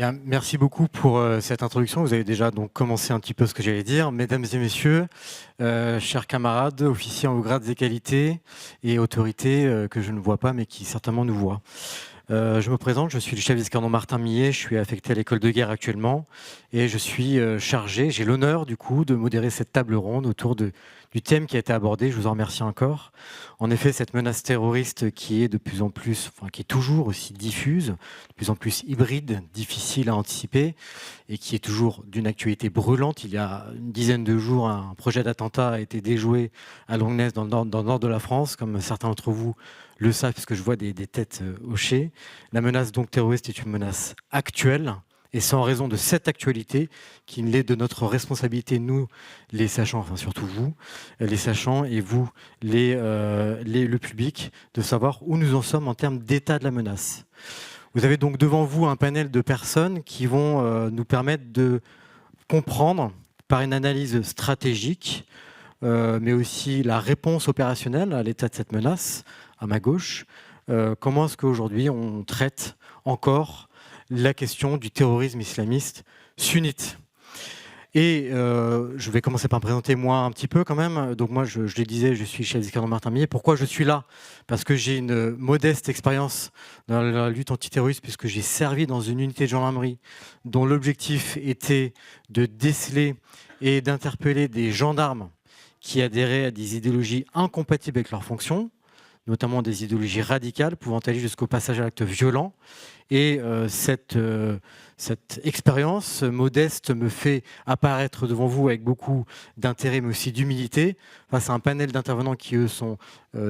Bien, merci beaucoup pour cette introduction. Vous avez déjà donc commencé un petit peu ce que j'allais dire. Mesdames et messieurs, chers camarades, officiers en haut grades et qualités et autorités que je ne vois pas mais qui certainement nous voient. Je me présente, je suis le chef d'escadron Martin Millet, je suis affecté à l'école de guerre actuellement et je suis chargé, j'ai l'honneur du coup de modérer cette table ronde autour du thème qui a été abordé, je vous en remercie encore. En effet, cette menace terroriste qui est de plus en plus, enfin qui est toujours aussi diffuse, de plus en plus hybride, difficile à anticiper et qui est toujours d'une actualité brûlante. Il y a une dizaine de jours, un projet d'attentat a été déjoué à Longnes dans le nord de la France, comme certains d'entre vous le savent, parce que je vois des têtes hochées. La menace donc terroriste est une menace actuelle, et sans raison de cette actualité, qu'il l'est de notre responsabilité, nous, les sachants, enfin surtout vous, les sachants, et vous, le public, de savoir où nous en sommes en termes d'état de la menace. Vous avez donc devant vous un panel de personnes qui vont nous permettre de comprendre, par une analyse stratégique, mais aussi la réponse opérationnelle à l'état de cette menace, à ma gauche, comment est-ce qu'aujourd'hui on traite encore la question du terrorisme islamiste sunnite. Et je vais commencer par me présenter moi un petit peu quand même. Donc moi, je le disais, je suis chef d'escadron Martin Millet. Pourquoi je suis là? Parce que j'ai une modeste expérience dans la lutte antiterroriste, puisque j'ai servi dans une unité de gendarmerie dont l'objectif était de déceler et d'interpeller des gendarmes qui adhéraient à des idéologies incompatibles avec leurs fonctions, notamment des idéologies radicales pouvant aller jusqu'au passage à l'acte violent. Et cette expérience modeste me fait apparaître devant vous avec beaucoup d'intérêt mais aussi d'humilité face à un panel d'intervenants qui eux sont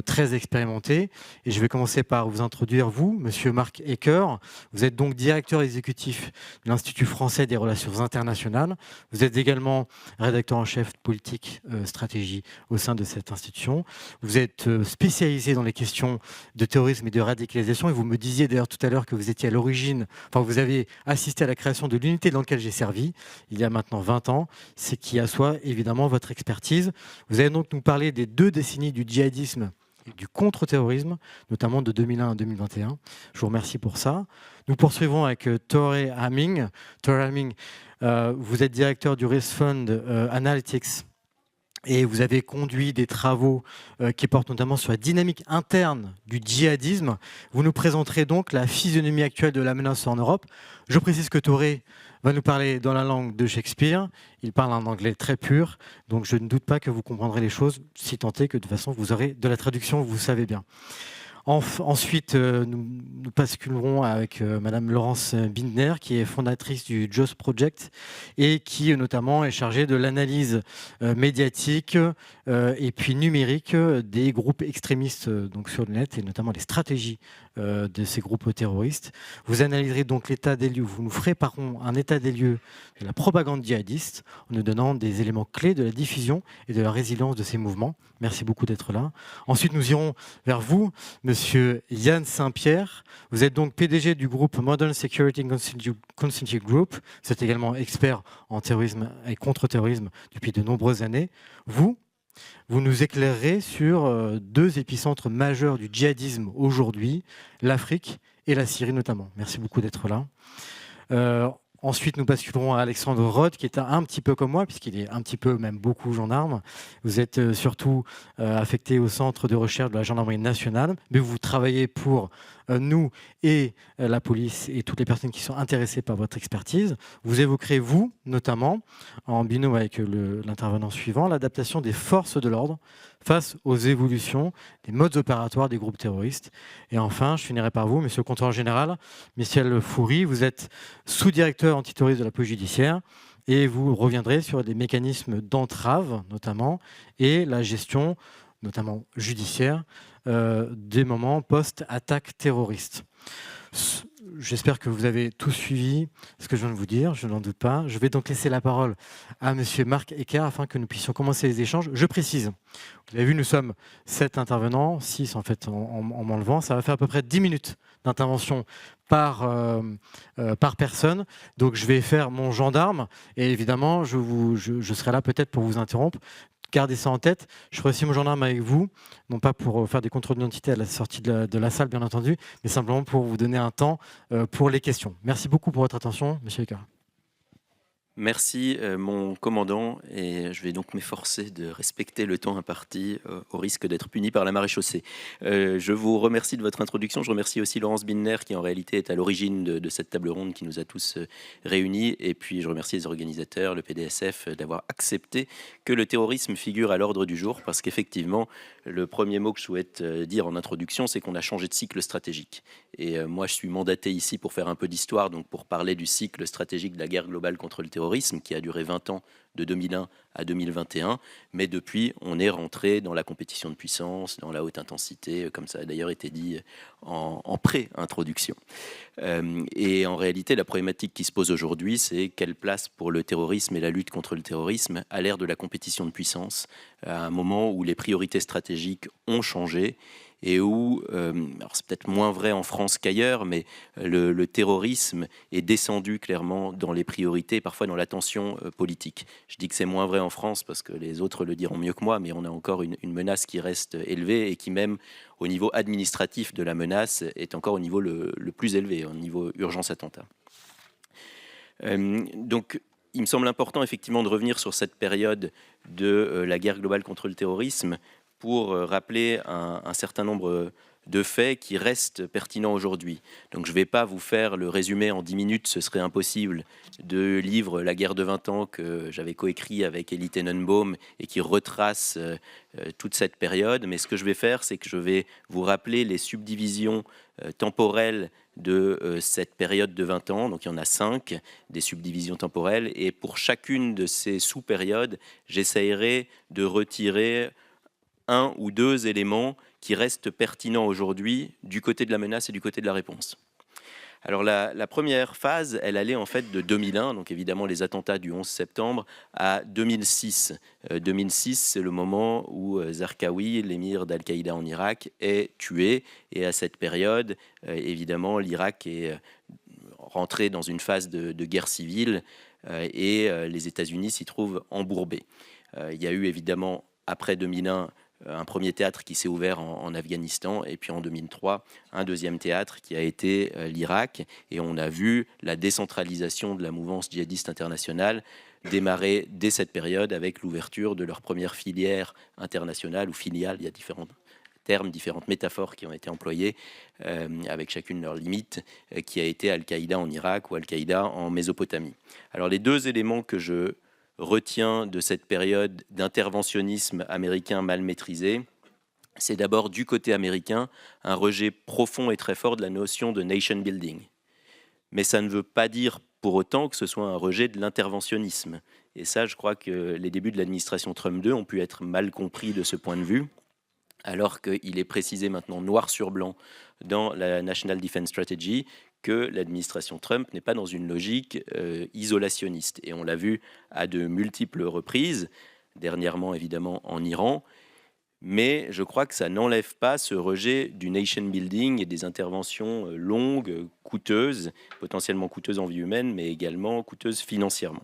très expérimentés. Et je vais commencer par vous introduire vous, monsieur Marc Ecker. Vous êtes donc directeur exécutif de l'Institut français des relations internationales. Vous êtes également rédacteur en chef politique stratégie au sein de cette institution. Vous êtes spécialisé dans les questions de terrorisme et de radicalisation. Et vous me disiez d'ailleurs tout à l'heure que vous étiez à l'origine, enfin vous avez assisté à la création de l'unité dans laquelle j'ai servi il y a maintenant 20 ans, c'est qui assoit évidemment votre expertise. Vous allez donc nous parler des 2 décennies du djihadisme et du contre-terrorisme, notamment de 2001 à 2021. Je vous remercie pour ça. Nous poursuivons avec Tore Hamming. Tore Hamming, vous êtes directeur du Risk Fund Analytics. Et vous avez conduit des travaux qui portent notamment sur la dynamique interne du djihadisme. Vous nous présenterez donc la physionomie actuelle de la menace en Europe. Je précise que Toré va nous parler dans la langue de Shakespeare. Il parle un anglais très pur, donc je ne doute pas que vous comprendrez les choses, si tant est que de toute façon vous aurez de la traduction, vous savez bien. Ensuite, nous basculerons avec Madame Laurence Bindner, qui est fondatrice du JOS Project et qui notamment est chargée de l'analyse médiatique et puis numérique des groupes extrémistes donc sur le net et notamment les stratégies de ces groupes terroristes. Vous analyserez donc l'état des lieux, vous nous ferez par contre un état des lieux de la propagande djihadiste en nous donnant des éléments clés de la diffusion et de la résilience de ces mouvements. Merci beaucoup d'être là. Ensuite, nous irons vers vous, Monsieur Yann Saint-Pierre. Vous êtes donc PDG du groupe Modern Security Consulting Group. Vous êtes également expert en terrorisme et contre-terrorisme depuis de nombreuses années. Vous nous éclairerez sur 2 épicentres majeurs du djihadisme aujourd'hui, l'Afrique et la Syrie notamment. Merci beaucoup d'être là. Ensuite, nous basculerons à Alexandre Rode, qui est un petit peu comme moi, puisqu'il est un petit peu, même beaucoup, gendarme. Vous êtes surtout affecté au centre de recherche de la gendarmerie nationale, mais vous travaillez pour nous et la police et toutes les personnes qui sont intéressées par votre expertise. Vous évoquerez, vous, notamment, en binôme avec l'intervenant suivant, l'adaptation des forces de l'ordre face aux évolutions des modes opératoires des groupes terroristes. Et enfin, je finirai par vous, monsieur le contrôleur général, Michel Foury. Vous êtes sous-directeur antiterroriste de la police judiciaire et vous reviendrez sur des mécanismes d'entrave, notamment, et la gestion, notamment judiciaire, des moments post-attaque terroriste. J'espère que vous avez tous suivi ce que je viens de vous dire, je n'en doute pas. Je vais donc laisser la parole à monsieur Marc Ecker afin que nous puissions commencer les échanges. Je précise, vous avez vu, nous sommes 7 intervenants, 6 en fait en m'enlevant. Ça va faire à peu près 10 minutes d'intervention par personne. Donc je vais faire mon gendarme et évidemment je serai là peut-être pour vous interrompre gardez ça en tête. Je ferai aussi mon gendarme avec vous, non pas pour faire des contrôles d'identité à la sortie de la salle, bien entendu, mais simplement pour vous donner un temps pour les questions. Merci beaucoup pour votre attention, monsieur Ecard. Merci, mon commandant, et je vais donc m'efforcer de respecter le temps imparti, au risque d'être puni par la maréchaussée. Je vous remercie de votre introduction. Je remercie aussi Laurence Binder, qui en réalité est à l'origine de cette table ronde qui nous a tous réunis. Et puis je remercie les organisateurs, le PDSF, d'avoir accepté que le terrorisme figure à l'ordre du jour, parce qu'effectivement, le premier mot que je souhaite dire en introduction, c'est qu'on a changé de cycle stratégique. Et moi, je suis mandaté ici pour faire un peu d'histoire, donc pour parler du cycle stratégique de la guerre globale contre le terrorisme, qui a duré 20 ans, de 2001 à 2021. Mais depuis, on est rentré dans la compétition de puissance, dans la haute intensité, comme ça a d'ailleurs été dit en pré-introduction. Et en réalité, la problématique qui se pose aujourd'hui, c'est quelle place pour le terrorisme et la lutte contre le terrorisme à l'ère de la compétition de puissance, à un moment où les priorités stratégiques ont changé et où, alors c'est peut-être moins vrai en France qu'ailleurs, mais le terrorisme est descendu clairement dans les priorités, parfois dans l'attention politique. Je dis que c'est moins vrai en France parce que les autres le diront mieux que moi, mais on a encore une menace qui reste élevée et qui même au niveau administratif de la menace est encore au niveau le plus élevé, au niveau urgence attentat. Donc, il me semble important effectivement de revenir sur cette période de la guerre globale contre le terrorisme pour rappeler un certain nombre de faits qui restent pertinents aujourd'hui. Donc je ne vais pas vous faire le résumé en 10 minutes, ce serait impossible, de livre La guerre de 20 ans que j'avais coécrit avec Elie Tenenbaum et qui retrace toute cette période. Mais ce que je vais faire, c'est que je vais vous rappeler les subdivisions temporelles de cette période de 20 ans. Donc il y en a 5, des subdivisions temporelles. Et pour chacune de ces sous-périodes, j'essayerai de retirer un ou deux éléments qui restent pertinents aujourd'hui du côté de la menace et du côté de la réponse. Alors la première phase, elle allait en fait de 2001, donc évidemment les attentats du 11 septembre, à 2006. 2006, c'est le moment où Zarqawi, l'émir d'Al-Qaïda en Irak, est tué. Et à cette période, évidemment, l'Irak est rentré dans une phase de guerre civile et les États-Unis s'y trouvent embourbés. Il y a eu évidemment, après 2001, un premier théâtre qui s'est ouvert en Afghanistan, et puis en 2003, un deuxième théâtre qui a été l'Irak. Et on a vu la décentralisation de la mouvance djihadiste internationale démarrer dès cette période avec l'ouverture de leur première filière internationale ou filiale. Il y a différents termes, différentes métaphores qui ont été employées avec chacune leurs limites, qui a été Al-Qaïda en Irak ou Al-Qaïda en Mésopotamie. Alors les deux éléments que je retiens de cette période d'interventionnisme américain mal maîtrisé, c'est d'abord du côté américain un rejet profond et très fort de la notion de nation building. Mais ça ne veut pas dire pour autant que ce soit un rejet de l'interventionnisme. Et ça, je crois que les débuts de l'administration Trump 2 ont pu être mal compris de ce point de vue, alors qu'il est précisé maintenant noir sur blanc dans la National Defense Strategy que l'administration Trump n'est pas dans une logique isolationniste. Et on l'a vu à de multiples reprises, dernièrement évidemment en Iran, mais je crois que ça n'enlève pas ce rejet du nation building et des interventions longues, coûteuses, potentiellement coûteuses en vie humaine, mais également coûteuses financièrement.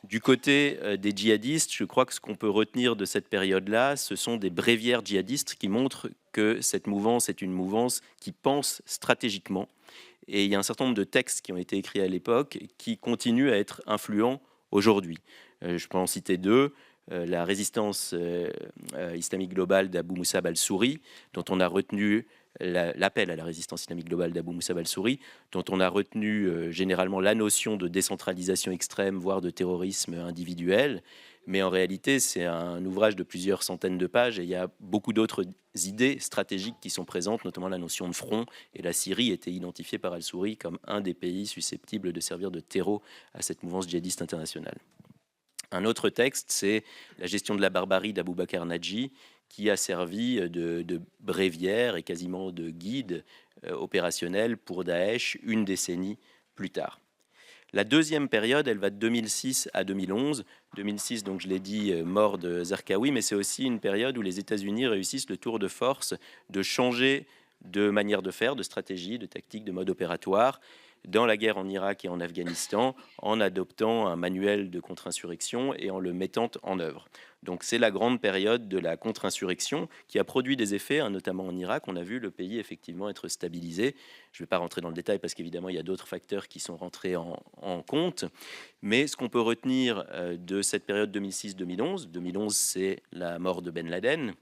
Du côté des djihadistes, je crois que ce qu'on peut retenir de cette période-là, ce sont des bréviaires djihadistes qui montrent que cette mouvance est une mouvance qui pense stratégiquement. Et il y a un certain nombre de textes qui ont été écrits à l'époque qui continuent à être influents aujourd'hui. Je peux en citer deux. La résistance islamique globale d'Abou Moussab al-Souri, dont on a retenu l'appel à la résistance islamique globale d'Abou Moussab al-Souri, dont on a retenu généralement la notion de décentralisation extrême, voire de terrorisme individuel. Mais en réalité, c'est un ouvrage de plusieurs centaines de pages et il y a beaucoup d'autres idées stratégiques qui sont présentes, notamment la notion de front. Et la Syrie était identifiée par al-Souri comme un des pays susceptibles de servir de terreau à cette mouvance djihadiste internationale. Un autre texte, c'est La gestion de la barbarie d'Abou Bakr Nadji, qui a servi de bréviaire et quasiment de guide opérationnel pour Daesh une décennie plus tard. La deuxième période, elle va de 2006 à 2011. 2006, donc je l'ai dit, mort de Zarqawi, mais c'est aussi une période où les États-Unis réussissent le tour de force de changer de manière de faire, de stratégie, de tactique, de mode opératoire. dans la guerre en Irak et en Afghanistan en adoptant un manuel de contre-insurrection et en le mettant en œuvre. Donc c'est la grande période de la contre-insurrection qui a produit des effets, hein, notamment en Irak. On a vu le pays effectivement être stabilisé. Je ne vais pas rentrer dans le détail parce qu'évidemment il y a d'autres facteurs qui sont rentrés en compte. Mais ce qu'on peut retenir de cette période 2006-2011, 2011 c'est la mort de Ben Laden,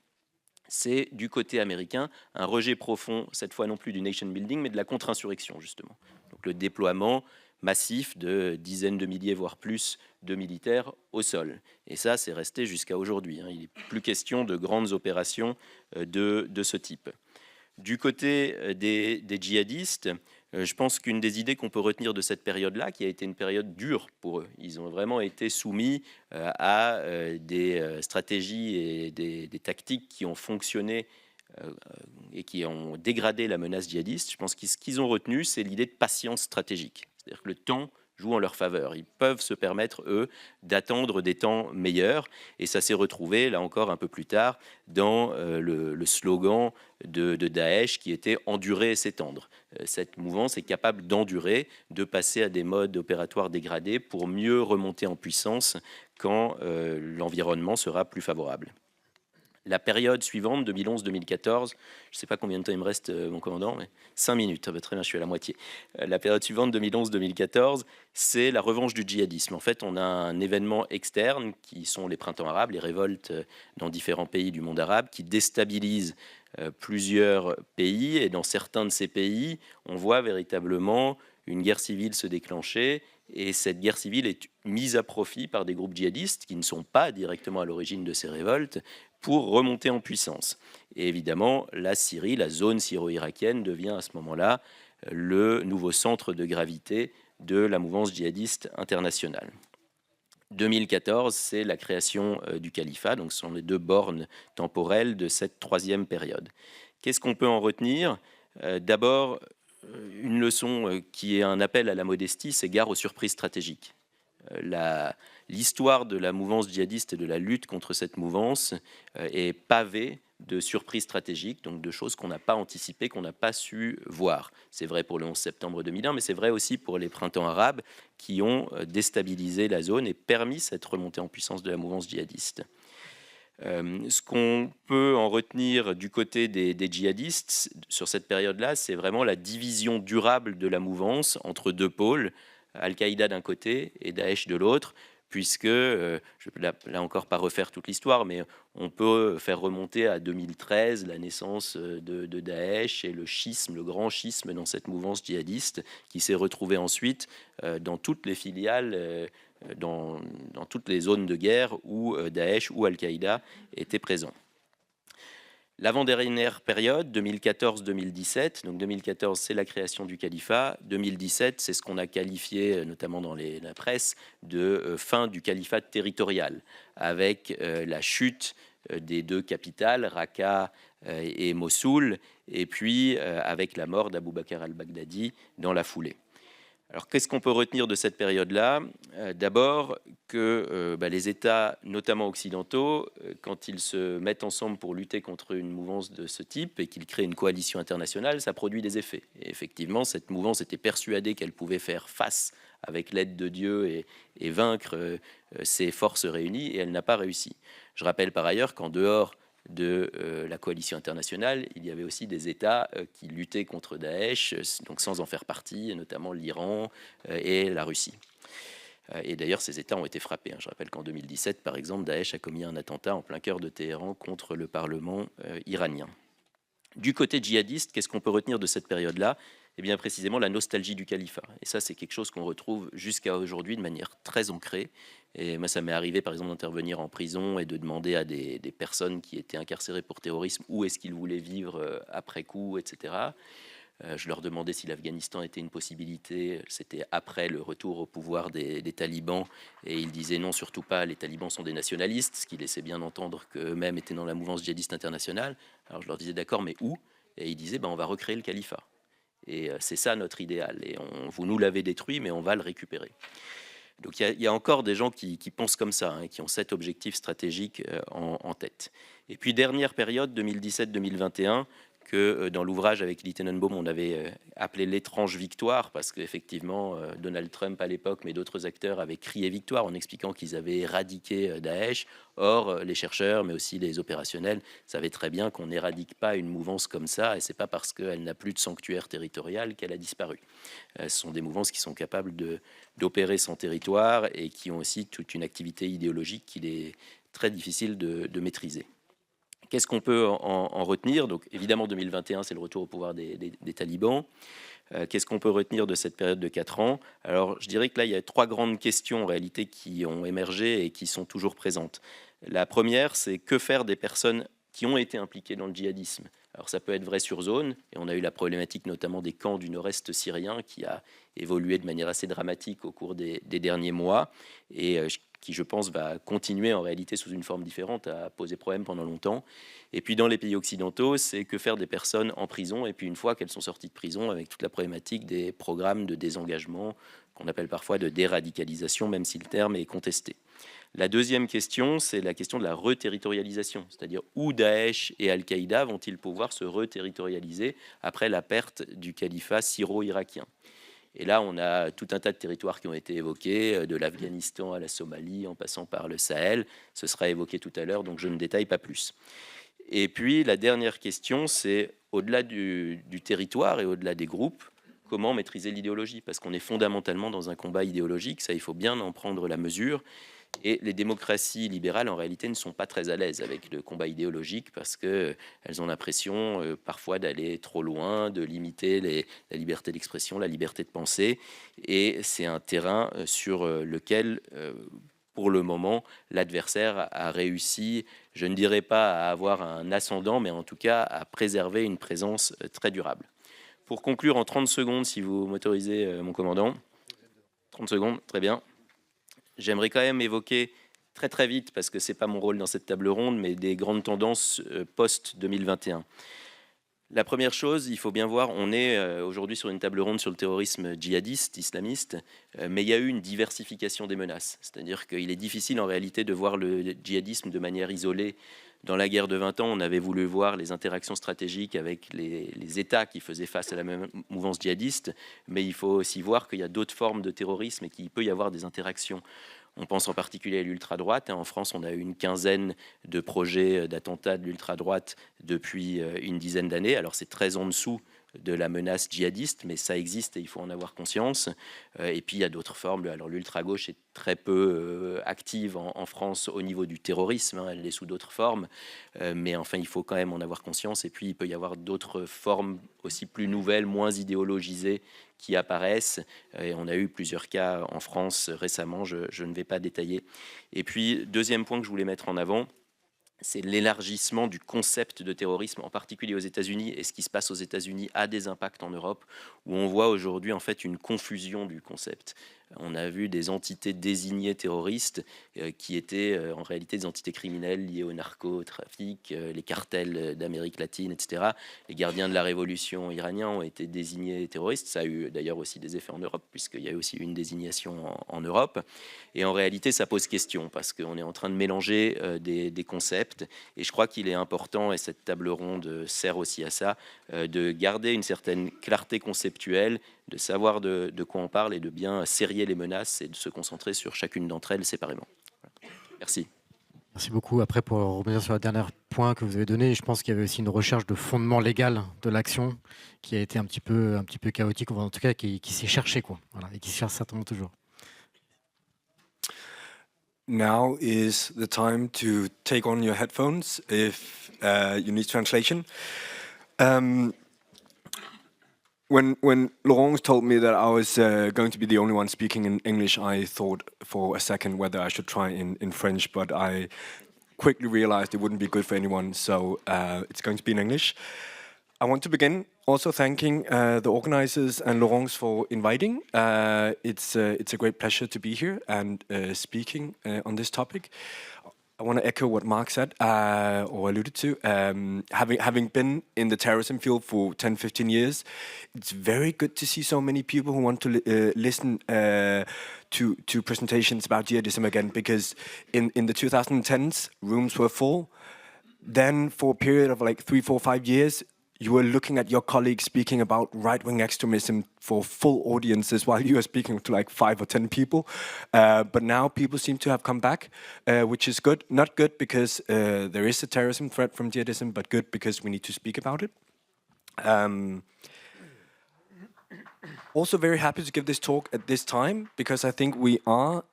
c'est du côté américain un rejet profond, cette fois non plus du nation building, mais de la contre-insurrection justement. Donc le déploiement massif de dizaines de milliers, voire plus, de militaires au sol. Et ça, c'est resté jusqu'à aujourd'hui. Il n'est plus question de grandes opérations de ce type. Du côté des djihadistes, je pense qu'une des idées qu'on peut retenir de cette période-là, qui a été une période dure pour eux, ils ont vraiment été soumis à des stratégies et des tactiques qui ont fonctionné et qui ont dégradé la menace djihadiste. Je pense que ce qu'ils ont retenu, c'est l'idée de patience stratégique. C'est-à-dire que le temps joue en leur faveur. Ils peuvent se permettre, eux, d'attendre des temps meilleurs. Et ça s'est retrouvé, là encore, un peu plus tard, dans le slogan de Daesh qui était « endurer et s'étendre ». Cette mouvance est capable d'endurer, de passer à des modes opératoires dégradés pour mieux remonter en puissance quand l'environnement sera plus favorable. La période suivante, 2011-2014, je ne sais pas combien de temps il me reste, mon commandant, mais 5 minutes, ça va très bien, je suis à la moitié. La période suivante, 2011-2014, c'est la revanche du djihadisme. En fait, on a un événement externe qui sont les printemps arabes, les révoltes dans différents pays du monde arabe, qui déstabilisent plusieurs pays. Et dans certains de ces pays, on voit véritablement une guerre civile se déclencher. Et cette guerre civile est mise à profit par des groupes djihadistes qui ne sont pas directement à l'origine de ces révoltes pour remonter en puissance. Et évidemment, la Syrie, la zone syro-irakienne, devient à ce moment-là le nouveau centre de gravité de la mouvance djihadiste internationale. 2014, c'est la création du califat, donc ce sont les deux bornes temporelles de cette troisième période. Qu'est-ce qu'on peut en retenir ? D'abord, une leçon qui est un appel à la modestie, c'est gare aux surprises stratégiques. L'histoire de la mouvance djihadiste et de la lutte contre cette mouvance est pavée de surprises stratégiques, donc de choses qu'on n'a pas anticipées, qu'on n'a pas su voir. C'est vrai pour le 11 septembre 2001, mais c'est vrai aussi pour les printemps arabes qui ont déstabilisé la zone et permis cette remontée en puissance de la mouvance djihadiste. Ce qu'on peut en retenir du côté des djihadistes sur cette période-là, c'est vraiment la division durable de la mouvance entre deux pôles, Al-Qaïda d'un côté et Daesh de l'autre, puisque, je ne vais là encore pas refaire toute l'histoire, mais on peut faire remonter à 2013 la naissance de Daesh et le schisme, le grand schisme dans cette mouvance djihadiste qui s'est retrouvé ensuite dans toutes les filiales, dans toutes les zones de guerre où Daesh ou Al-Qaïda étaient présents. L'avant-dernière période, 2014-2017, donc 2014 c'est la création du califat, 2017 c'est ce qu'on a qualifié notamment dans la presse de fin du califat territorial, avec la chute des deux capitales, Raqqa et Mossoul, et puis avec la mort d'Abou Bakr al-Baghdadi dans la foulée. Alors, qu'est-ce qu'on peut retenir de cette période-là ? D'abord, que les États, notamment occidentaux, quand ils se mettent ensemble pour lutter contre une mouvance de ce type et qu'ils créent une coalition internationale, ça produit des effets. Et effectivement, cette mouvance était persuadée qu'elle pouvait faire face avec l'aide de Dieu et vaincre ses forces réunies, et elle n'a pas réussi. Je rappelle par ailleurs qu'en dehors de la coalition internationale, il y avait aussi des États qui luttaient contre Daesh, donc sans en faire partie, notamment l'Iran et la Russie. Et d'ailleurs, ces États ont été frappés. Je rappelle qu'en 2017, par exemple, Daesh a commis un attentat en plein cœur de Téhéran contre le Parlement iranien. Du côté djihadiste, qu'est-ce qu'on peut retenir de cette période-là ? Eh bien, précisément, la nostalgie du califat. Et ça, c'est quelque chose qu'on retrouve jusqu'à aujourd'hui de manière très ancrée. Et moi, ça m'est arrivé, par exemple, d'intervenir en prison et de demander à des personnes qui étaient incarcérées pour terrorisme où est-ce qu'ils voulaient vivre après coup, etc. Je leur demandais si l'Afghanistan était une possibilité. C'était après le retour au pouvoir des talibans. Et ils disaient non, surtout pas, les talibans sont des nationalistes, ce qui laissait bien entendre qu'eux-mêmes étaient dans la mouvance djihadiste internationale. Alors je leur disais d'accord, mais où ? Et ils disaient on va recréer le califat. Et c'est ça notre idéal. Et vous nous l'avez détruit, mais on va le récupérer. Donc il y a encore des gens qui pensent comme ça, qui ont cet objectif stratégique en tête. Et puis dernière période, 2017-2021, que dans l'ouvrage avec Lee Tenenbaum, on avait appelé l'étrange victoire, parce qu'effectivement, Donald Trump à l'époque, mais d'autres acteurs avaient crié victoire en expliquant qu'ils avaient éradiqué Daesh. Or, les chercheurs, mais aussi les opérationnels, savaient très bien qu'on n'éradique pas une mouvance comme ça, et c'est pas parce qu'elle n'a plus de sanctuaire territorial qu'elle a disparu. Ce sont des mouvances qui sont capables d'opérer son territoire et qui ont aussi toute une activité idéologique qu'il est très difficile de maîtriser. Qu'est-ce qu'on peut en retenir? Donc, évidemment, 2021, c'est le retour au pouvoir des talibans. Qu'est-ce qu'on peut retenir de cette période de 4 ans? Alors, je dirais que là, il y a 3 grandes questions en réalité qui ont émergé et qui sont toujours présentes. La première, c'est que faire des personnes qui ont été impliquées dans le djihadisme? Alors, ça peut être vrai sur zone, et on a eu la problématique notamment des camps du nord-est syrien qui a évolué de manière assez dramatique au cours des derniers mois, et qui, je pense, va continuer en réalité sous une forme différente à poser problème pendant longtemps. Et puis dans les pays occidentaux, c'est que faire des personnes en prison, et puis une fois qu'elles sont sorties de prison, avec toute la problématique des programmes de désengagement, qu'on appelle parfois de déradicalisation, même si le terme est contesté. La deuxième question, c'est la question de la reterritorialisation, c'est-à-dire où Daesh et Al-Qaïda vont-ils pouvoir se reterritorialiser après la perte du califat syro-irakien. Et là, on a tout un tas de territoires qui ont été évoqués, de l'Afghanistan à la Somalie, en passant par le Sahel. Ce sera évoqué tout à l'heure, donc je ne détaille pas plus. Et puis, la dernière question, c'est au-delà du territoire et au-delà des groupes, comment maîtriser l'idéologie? Parce qu'on est fondamentalement dans un combat idéologique, ça, il faut bien en prendre la mesure. Et les démocraties libérales, en réalité, ne sont pas très à l'aise avec le combat idéologique parce qu'elles ont l'impression parfois d'aller trop loin, de limiter la liberté d'expression, la liberté de penser. Et c'est un terrain sur lequel, pour le moment, l'adversaire a réussi, je ne dirais pas à avoir un ascendant, mais en tout cas à préserver une présence très durable. Pour conclure en 30 secondes, si vous m'autorisez, mon commandant. 30 secondes, très bien. J'aimerais quand même évoquer très très vite, parce que ce n'est pas mon rôle dans cette table ronde, mais des grandes tendances post-2021. La première chose, il faut bien voir, on est aujourd'hui sur une table ronde sur le terrorisme djihadiste, islamiste, mais il y a eu une diversification des menaces. C'est-à-dire qu'il est difficile en réalité de voir le djihadisme de manière isolée. Dans la guerre de 20 ans, on avait voulu voir les interactions stratégiques avec les États qui faisaient face à la même mouvance djihadiste, mais il faut aussi voir qu'il y a d'autres formes de terrorisme et qu'il peut y avoir des interactions. On pense en particulier à l'ultra-droite. En France, on a eu une quinzaine de projets d'attentats de l'ultra-droite depuis une dizaine d'années. Alors, c'est très en dessous de la menace djihadiste, mais ça existe et il faut en avoir conscience. Et puis, il y a d'autres formes. Alors, l'ultra-gauche est très peu active en France au niveau du terrorisme. Elle est sous d'autres formes. Mais enfin, il faut quand même en avoir conscience. Et puis, il peut y avoir d'autres formes aussi plus nouvelles, moins idéologisées, qui apparaissent. Et on a eu plusieurs cas en France récemment, je ne vais pas détailler. Et puis, deuxième point que je voulais mettre en avant, c'est l'élargissement du concept de terrorisme, en particulier aux États-Unis. Et ce qui se passe aux États-Unis a des impacts en Europe, où on voit aujourd'hui en fait une confusion du concept. On a vu des entités désignées terroristes qui étaient en réalité des entités criminelles liées au narcotrafic, les cartels d'Amérique latine, etc. Les gardiens de la révolution iraniens ont été désignés terroristes. Ça a eu d'ailleurs aussi des effets en Europe, puisqu'il y a aussi eu une désignation en Europe. Et en réalité, ça pose question, parce qu'on est en train de mélanger des concepts. Et je crois qu'il est important, et cette table ronde sert aussi à ça, de garder une certaine clarté conceptuelle, de savoir de quoi on parle et de bien serrer les menaces et de se concentrer sur chacune d'entre elles séparément. Merci. Merci beaucoup. Après, pour revenir sur le dernier point que vous avez donné, je pense qu'il y avait aussi une recherche de fondement légal de l'action qui a été un petit peu chaotique, ou en tout cas qui s'est cherchée, quoi. Voilà, et qui se cherche certainement toujours. Now is the time to take on your headphones if you need translation. When Laurence told me that I was going to be the only one speaking in English, I thought for a second whether I should try in French, but I quickly realized it wouldn't be good for anyone, so it's going to be in English. I want to begin also thanking the organizers and Laurence for inviting. It's a great pleasure to be here and speaking on this topic. I want to echo what Mark said or alluded to. Having been in the terrorism field for 10, 15 years, it's very good to see so many people who want to listen to presentations about jihadism again, because in the 2010s, rooms were full. Then for a period of like 3, 4, 5 years, you were looking at your colleagues speaking about right-wing extremism for full audiences while you were speaking to like 5 or 10 people. But now people seem to have come back, which is good. Not good because there is a terrorism threat from jihadism, but good because we need to speak about it. Also very happy to give this talk at this time because I think we are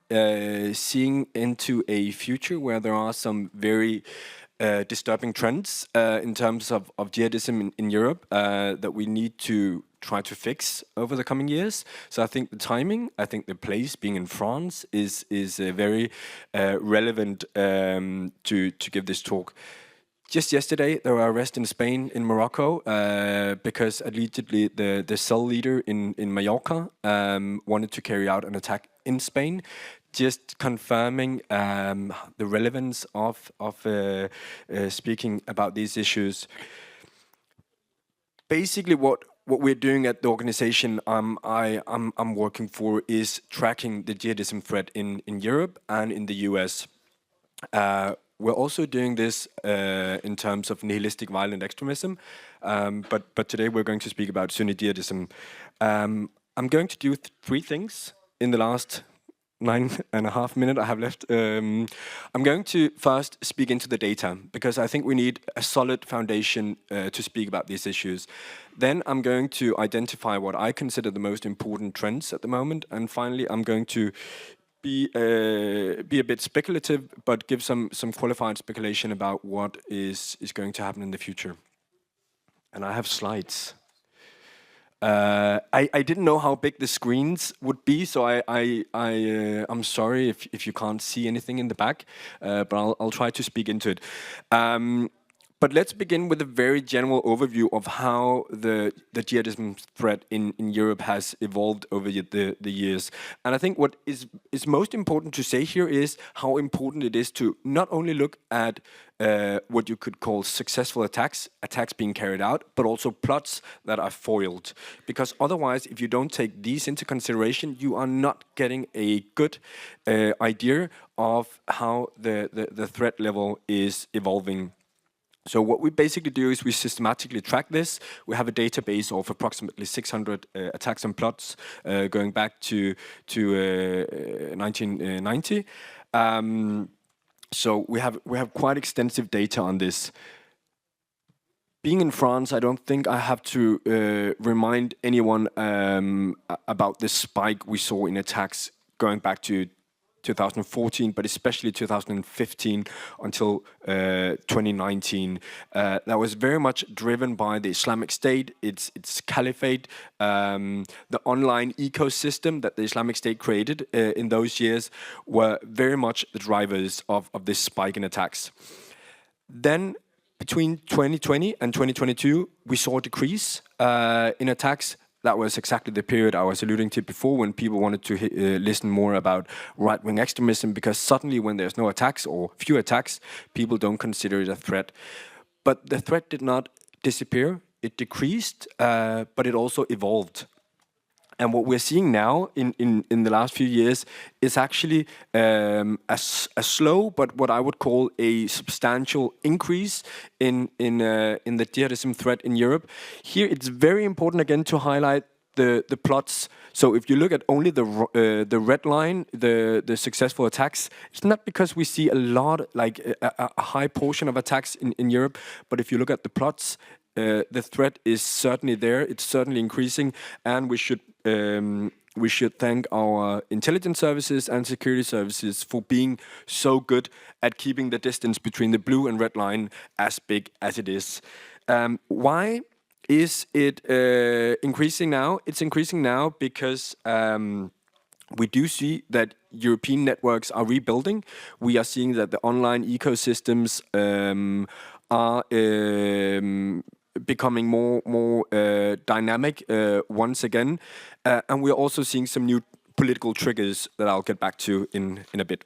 seeing into a future where there are some very disturbing trends in terms of jihadism in Europe that we need to try to fix over the coming years. So I think the timing, I think the place being in France is very relevant to give this talk. Just yesterday, there were arrests in Spain, in Morocco, because allegedly the cell leader in Mallorca wanted to carry out an attack in Spain, just confirming the relevance of speaking about these issues. Basically, what we're doing at the organization I'm working for is tracking the jihadism threat in Europe and in the US. We're also doing this in terms of nihilistic violent extremism, but today we're going to speak about Sunni jihadism. I'm going to do 3 things in the last 9.5 minutes I have left. I'm going to first speak into the data, because I think we need a solid foundation to speak about these issues. Then I'm going to identify what I consider the most important trends at the moment, and finally I'm going to be a bit speculative, but give some qualified speculation about what is going to happen in the future. And I have slides. I didn't know how big the screens would be, so I'm sorry if you can't see anything in the back, but I'll try to speak into it. But let's begin with a very general overview of how the jihadism threat in Europe has evolved over the years. And I think what is most important to say here is how important it is to not only look at what you could call successful attacks being carried out, but also plots that are foiled. Because otherwise, if you don't take these into consideration, you are not getting a good idea of how the threat level is evolving. So what we basically do is we systematically track this. We have a database of approximately 600 attacks and plots going back to 1990. So we have quite extensive data on this. Being in France, I don't think I have to remind anyone about this spike we saw in attacks going back to 2014, but especially 2015 until 2019. That was very much driven by the Islamic State, its caliphate, the online ecosystem that the Islamic State created in those years were very much the drivers of this spike in attacks. Then between 2020 and 2022, we saw a decrease in attacks. That was exactly the period I was alluding to before, when people wanted to listen more about right-wing extremism, because suddenly when there's no attacks or few attacks, people don't consider it a threat. But the threat did not disappear, it decreased, but it also evolved. And what we're seeing now in the last few years is actually a slow, but what I would call a substantial increase in the jihadism threat in Europe. Here, it's very important again to highlight the plots. So if you look at only the red line, the successful attacks, it's not because we see a lot, like a high portion of attacks in Europe, but if you look at the plots, the threat is certainly there. It's certainly increasing, and we should thank our intelligence services and security services for being so good at keeping the distance between the blue and red line as big as it is. Why is it increasing now? It's increasing now because we do see that European networks are rebuilding. We are seeing that the online ecosystems are becoming more dynamic once again, and we're also seeing some new political triggers that I'll get back to in a bit.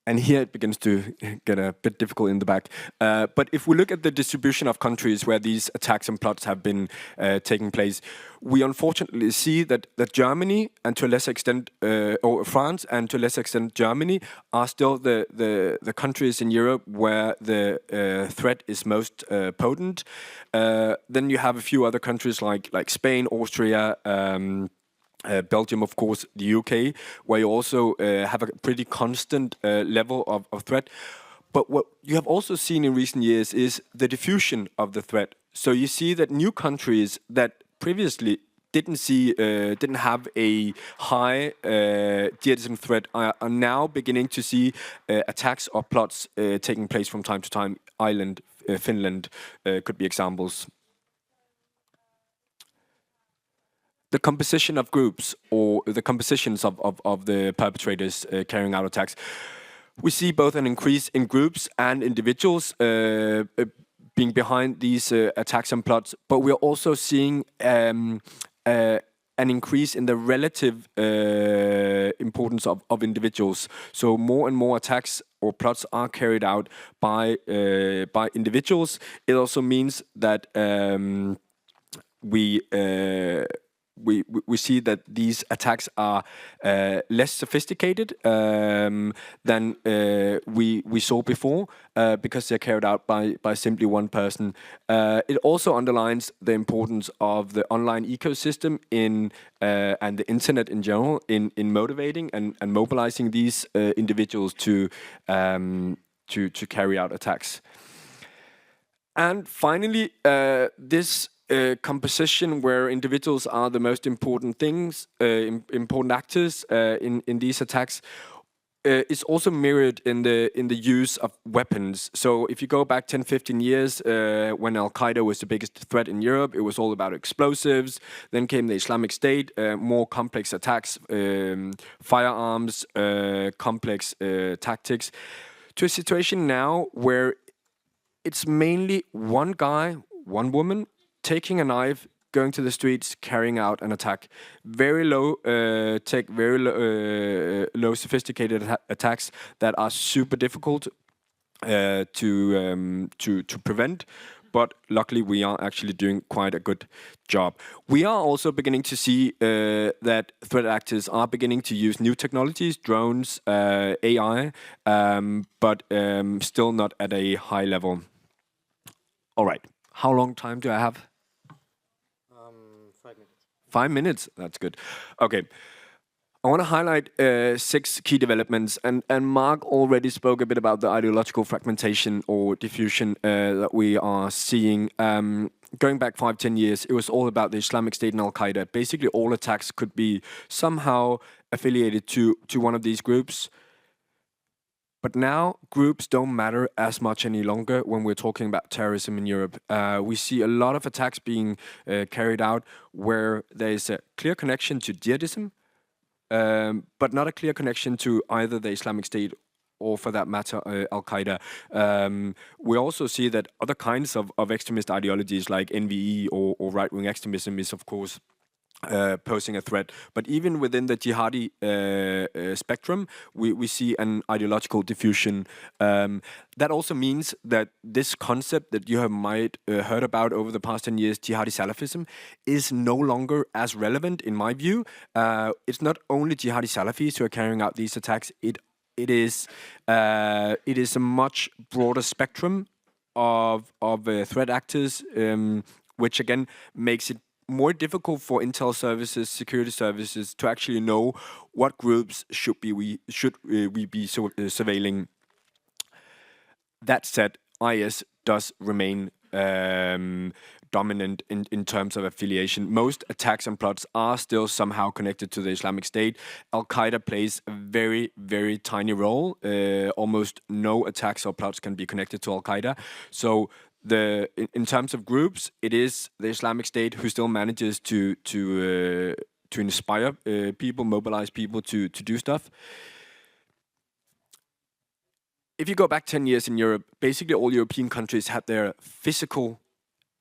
and here it begins to get a bit difficult in the back. But if we look at the distribution of countries where these attacks and plots have been taking place, we unfortunately see that Germany, and to a lesser extent, or France, and to a lesser extent Germany, are still the countries in Europe where the threat is most potent. Then you have a few other countries like Spain, Austria, Belgium, of course, the UK, where you also have a pretty constant level of threat. But what you have also seen in recent years is the diffusion of the threat. So you see that new countries that previously didn't have a high jihadism threat are now beginning to see attacks or plots taking place from time to time. Ireland, Finland could be examples. The composition of groups or the compositions of the perpetrators carrying out attacks. We see both an increase in groups and individuals being behind these attacks and plots, but we're also seeing an increase in the relative importance of individuals. So more and more attacks or plots are carried out by individuals. It also means that we see that these attacks are less sophisticated than we saw before because they're carried out by simply one person. It also underlines the importance of the online ecosystem and the internet in general in motivating and mobilizing these individuals to carry out attacks. And finally, this composition where individuals are the most important things, important actors in these attacks, is also mirrored in the use of weapons. So if you go back 10, 15 years, when Al-Qaeda was the biggest threat in Europe, it was all about explosives. Then came the Islamic State, more complex attacks, firearms, complex tactics, to a situation now where it's mainly one guy, one woman, taking a knife, going to the streets, carrying out an attack. Very low tech, very low sophisticated attacks that are super difficult to prevent. But luckily, we are actually doing quite a good job. We are also beginning to see that threat actors are beginning to use new technologies, drones, AI, but still not at a high level. All right. How long time do I have? 5 minutes. 5 minutes? That's good. Okay. I want to highlight 6 key developments, and Mark already spoke a bit about the ideological fragmentation or diffusion that we are seeing. Going back 5-10 years, it was all about the Islamic State and Al-Qaeda. Basically, all attacks could be somehow affiliated to one of these groups. But now, groups don't matter as much any longer when we're talking about terrorism in Europe. We see a lot of attacks being carried out where there is a clear connection to jihadism, but not a clear connection to either the Islamic State or, for that matter, Al-Qaeda. We also see that other kinds of extremist ideologies like NVE or right-wing extremism is, of course, posing a threat. But even within the jihadi spectrum, we see an ideological diffusion. That also means that this concept that you have might heard about over the past 10 years, jihadi Salafism, is no longer as relevant in my view. It's not only jihadi Salafis who are carrying out these attacks. It is a much broader spectrum of threat actors, which again makes it more difficult for intel services, security services to actually know what groups should we be surveilling. That said, IS does remain dominant in terms of affiliation. Most attacks and plots are still somehow connected to the Islamic State. Al-Qaeda plays a very, very tiny role. Almost no attacks or plots can be connected to Al-Qaeda. So in terms of groups, it is the Islamic State who still manages to inspire people, mobilize people to do stuff. If you go back 10 years in Europe, basically all European countries had their physical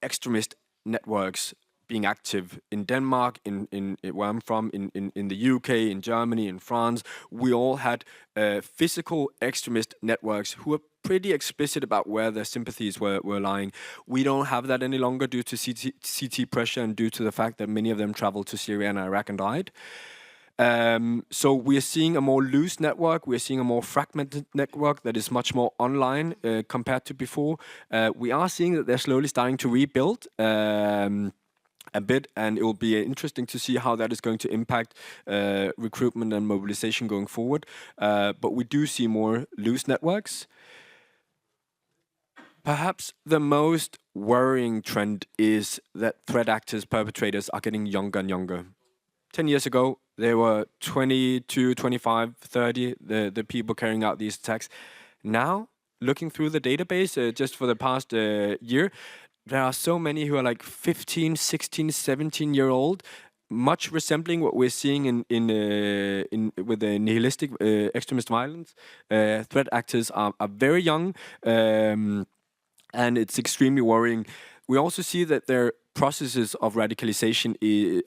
extremist networks being active in Denmark, in where I'm from, in the UK, in Germany, in France. We all had physical extremist networks who were pretty explicit about where their sympathies were lying. We don't have that any longer due to CT pressure and due to the fact that many of them traveled to Syria and Iraq and died. So we are seeing a more loose network. We are seeing a more fragmented network that is much more online compared to before. We are seeing that they're slowly starting to rebuild a bit, and it will be interesting to see how that is going to impact recruitment and mobilization going forward. But we do see more loose networks. Perhaps the most worrying trend is that threat actors, perpetrators are getting younger and younger. 10 years ago, they were 22, 25, 30, the people carrying out these attacks. Now, looking through the database just for the past year, there are so many who are like 15, 16, 17-year-old, much resembling what we're seeing with the nihilistic extremist violence. Threat actors are very young, and it's extremely worrying. We also see that their processes of radicalization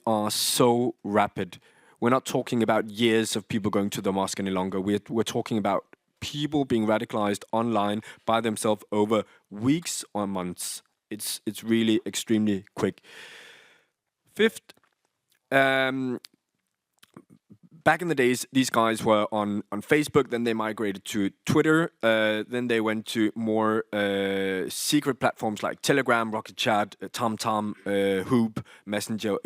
are so rapid. We're not talking about years of people going to the mosque any longer. We're talking about people being radicalized online by themselves over weeks or months. It's really extremely quick. Fifth, back in the days, these guys were on Facebook, then they migrated to Twitter, then they went to more secret platforms like Telegram, Rocket Chat, TomTom, Hoop, Messenger,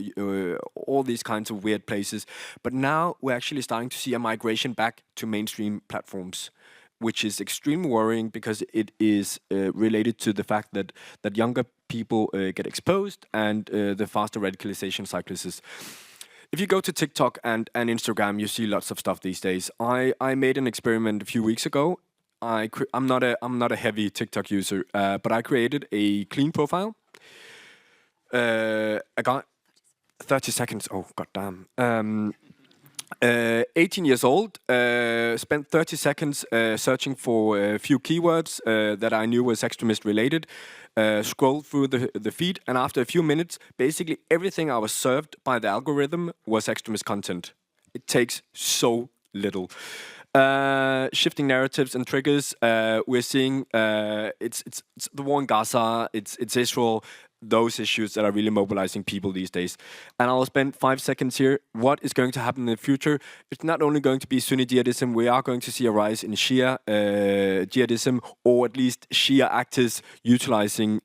all these kinds of weird places. But now we're actually starting to see a migration back to mainstream platforms, which is extremely worrying because it is related to the fact that younger people get exposed and the faster radicalization cycles is. If you go to TikTok and Instagram, you see lots of stuff these days. I made an experiment a few weeks ago. I'm not a heavy TikTok user, but I created a clean profile. I got 30 seconds. Oh, goddamn. 18 years old, spent 30 seconds searching for a few keywords that I knew was extremist related, scrolled through the feed, and after a few minutes, basically everything I was served by the algorithm was extremist content. It takes so little. Shifting narratives and triggers, we're seeing it's the war in Gaza, it's Israel, those issues that are really mobilizing people these days. And I'll spend 5 seconds here. What is going to happen in the future? It's not only going to be Sunni jihadism, we are going to see a rise in Shia jihadism, or at least Shia actors utilizing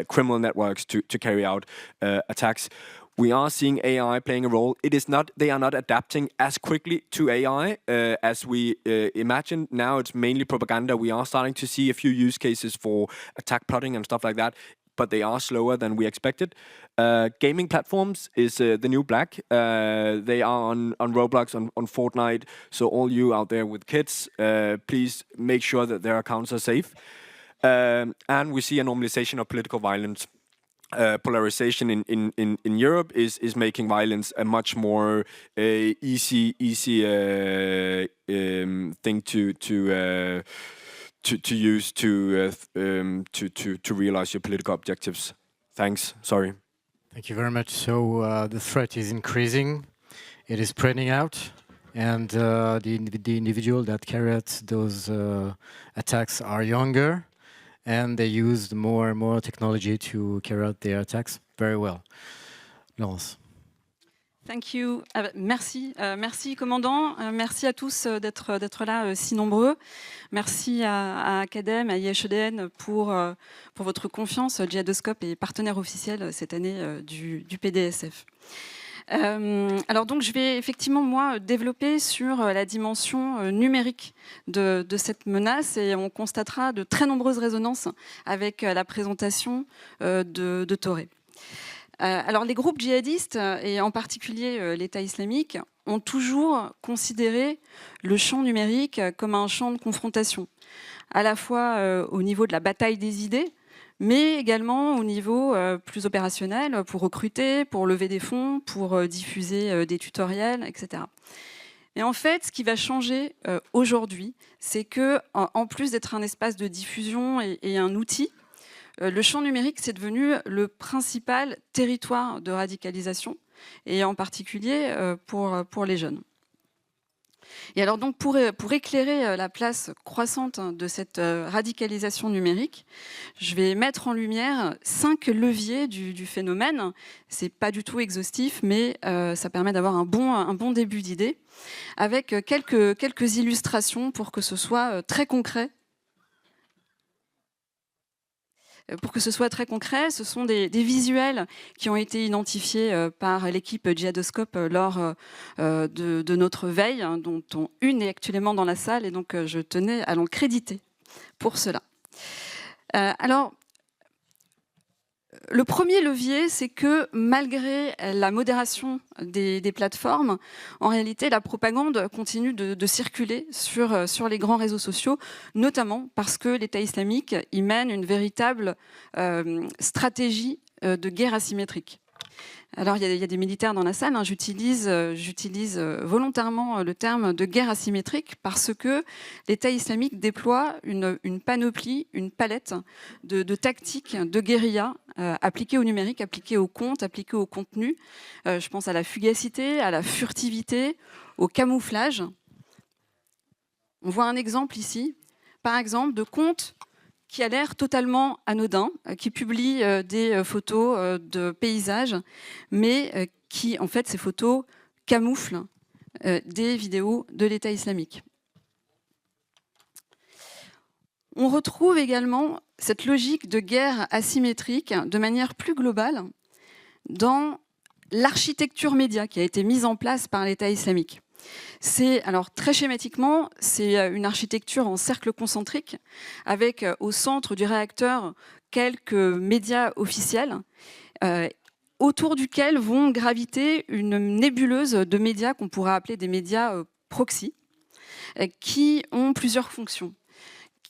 criminal networks to carry out attacks. We are seeing AI playing a role. They are not adapting as quickly to AI as we imagined. Now it's mainly propaganda. We are starting to see a few use cases for attack plotting and stuff like that, but they are slower than we expected. Gaming platforms is the new black. They are on Roblox, on Fortnite. So all you out there with kids, please make sure that their accounts are safe. And we see a normalization of political violence. Polarization in Europe is making violence a much more easy thing to use to realize your political objectives. Thanks. Sorry. Thank you very much. So the threat is increasing. It is spreading out. And the individual that carry out those attacks are younger. And they use more and more technology to carry out their attacks very well. Laurence. Thank you. Merci, merci commandant. Merci à tous d'être là si nombreux. Merci à Academ, à IHEDN pour votre confiance. Jihadoscope est partenaire officiel cette année du PDSF. Alors donc je vais effectivement moi développer sur la dimension numérique de cette menace, et on constatera de très nombreuses résonances avec la présentation de Thoré. Alors les groupes djihadistes, et en particulier l'État islamique, ont toujours considéré le champ numérique comme un champ de confrontation, à la fois au niveau de la bataille des idées, mais également au niveau plus opérationnel, pour recruter, pour lever des fonds, pour diffuser des tutoriels, etc. Et en fait, ce qui va changer aujourd'hui, c'est que, en plus d'être un espace de diffusion et un outil, le champ numérique, c'est devenu le principal territoire de radicalisation, et en particulier pour les jeunes. Et alors donc pour éclairer la place croissante de cette radicalisation numérique, je vais mettre en lumière 5 leviers du phénomène. C'est pas du tout exhaustif, mais ça permet d'avoir un bon début d'idée, avec quelques illustrations pour que ce soit très concret. Pour que ce soit très concret, ce sont des visuels qui ont été identifiés par l'équipe Djihadoscope lors de notre veille, dont une est actuellement dans la salle, et donc je tenais à l'en créditer pour cela. Alors, le premier levier, c'est que malgré la modération des plateformes, en réalité, la propagande continue de circuler sur les grands réseaux sociaux, notamment parce que l'État islamique y mène une véritable stratégie de guerre asymétrique. Alors, il y a des militaires dans la salle, hein, j'utilise volontairement le terme de guerre asymétrique parce que l'État islamique déploie une panoplie, une palette de tactiques de guérilla appliquées au numérique, appliquées au compte, appliquées au contenu. Je pense à la fugacité, à la furtivité, au camouflage. On voit un exemple ici, par exemple, de comptes qui a l'air totalement anodin, qui publie des photos de paysages, mais qui, en fait, ces photos camouflent des vidéos de l'État islamique. On retrouve également cette logique de guerre asymétrique de manière plus globale dans l'architecture média qui a été mise en place par l'État islamique. Alors très schématiquement, c'est une architecture en cercle concentrique avec au centre du réacteur quelques médias officiels autour duquel vont graviter une nébuleuse de médias qu'on pourrait appeler des médias proxy qui ont plusieurs fonctions.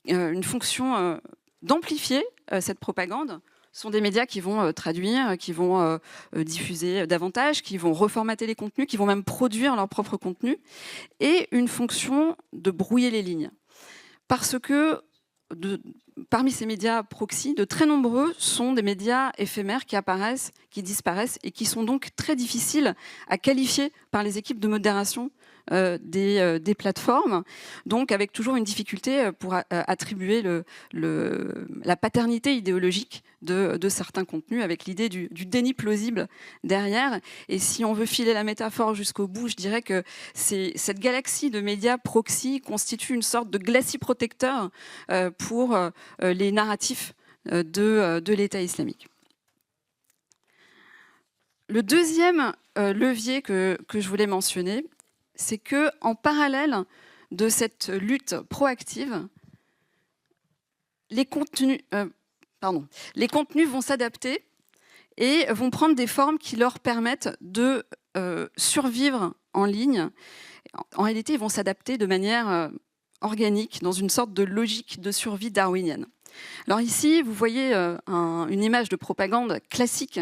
Une fonction d'amplifier cette propagande. Ce sont des médias qui vont traduire, qui vont diffuser davantage, qui vont reformater les contenus, qui vont même produire leur propre contenu, et une fonction de brouiller les lignes. Parce que parmi ces médias proxy, de très nombreux sont des médias éphémères qui apparaissent, qui disparaissent, et qui sont donc très difficiles à qualifier par les équipes de modération des plateformes, donc avec toujours une difficulté pour attribuer la paternité idéologique de certains contenus, avec l'idée du déni plausible derrière. Et si on veut filer la métaphore jusqu'au bout, je dirais que cette galaxie de médias proxy constitue une sorte de glacis protecteur pour les narratifs de l'État islamique. Le deuxième levier que je voulais mentionner, c'est qu'en parallèle de cette lutte proactive, les contenus vont s'adapter et vont prendre des formes qui leur permettent de survivre en ligne. En réalité, ils vont s'adapter de manière organique, dans une sorte de logique de survie darwinienne. Alors ici, vous voyez une image de propagande classique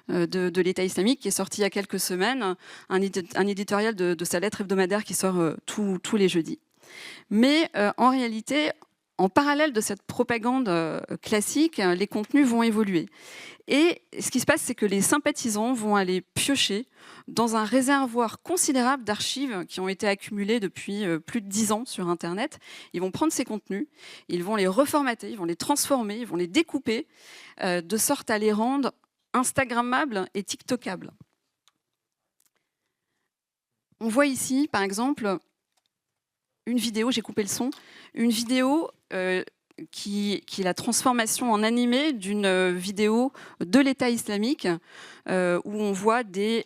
de l'État islamique qui est sortie il y a quelques semaines, un éditorial de sa lettre hebdomadaire qui sort tous les jeudis. Mais en réalité, en parallèle de cette propagande classique, les contenus vont évoluer. Et ce qui se passe, c'est que les sympathisants vont aller piocher dans un réservoir considérable d'archives qui ont été accumulées depuis plus de 10 ans sur Internet. Ils vont prendre ces contenus, ils vont les reformater, ils vont les transformer, ils vont les découper, de sorte à les rendre instagrammables et tiktokables. On voit ici, par exemple, une vidéo, j'ai coupé le son, une vidéo qui est la transformation en animé d'une vidéo de l'État islamique où on voit des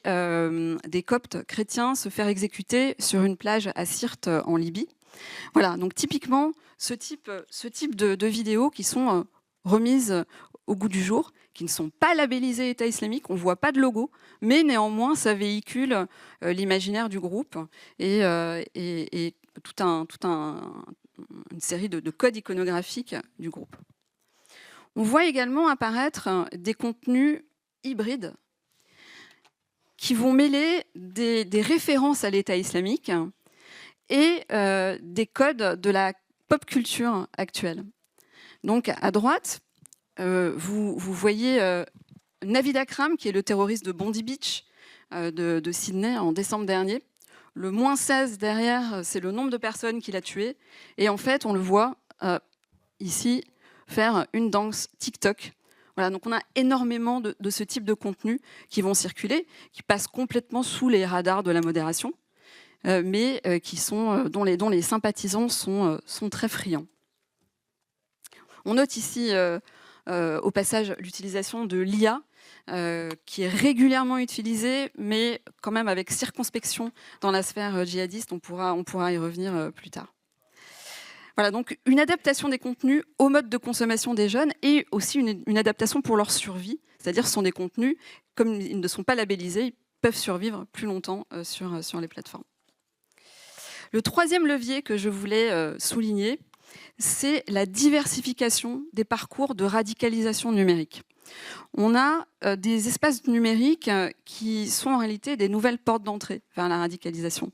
coptes chrétiens se faire exécuter sur une plage à Sirte en Libye. Voilà, donc typiquement ce type de vidéos qui sont remises au goût du jour, qui ne sont pas labellisées État islamique, on ne voit pas de logo, mais néanmoins ça véhicule l'imaginaire du groupe et toute une série de codes iconographiques du groupe. On voit également apparaître des contenus hybrides qui vont mêler des références à l'État islamique et des codes de la pop culture actuelle. Donc à droite, vous voyez Navid Akram, qui est le terroriste de Bondi Beach de Sydney en décembre dernier. Le moins 16 derrière, c'est le nombre de personnes qu'il a tuées. Et en fait, on le voit ici faire une danse TikTok. Voilà, donc on a énormément de ce type de contenus qui vont circuler, qui passent complètement sous les radars de la modération, mais dont les sympathisants sont très friands. On note ici au passage l'utilisation de l'IA, qui est régulièrement utilisée, mais quand même avec circonspection dans la sphère djihadiste. On pourra y revenir plus tard. Voilà, donc une adaptation des contenus au mode de consommation des jeunes et aussi une adaptation pour leur survie. C'est-à-dire que ce sont des contenus, comme ils ne sont pas labellisés, ils peuvent survivre plus longtemps sur les plateformes. Le troisième levier que je voulais souligner, c'est la diversification des parcours de radicalisation numérique. On a des espaces numériques qui sont en réalité des nouvelles portes d'entrée vers la radicalisation.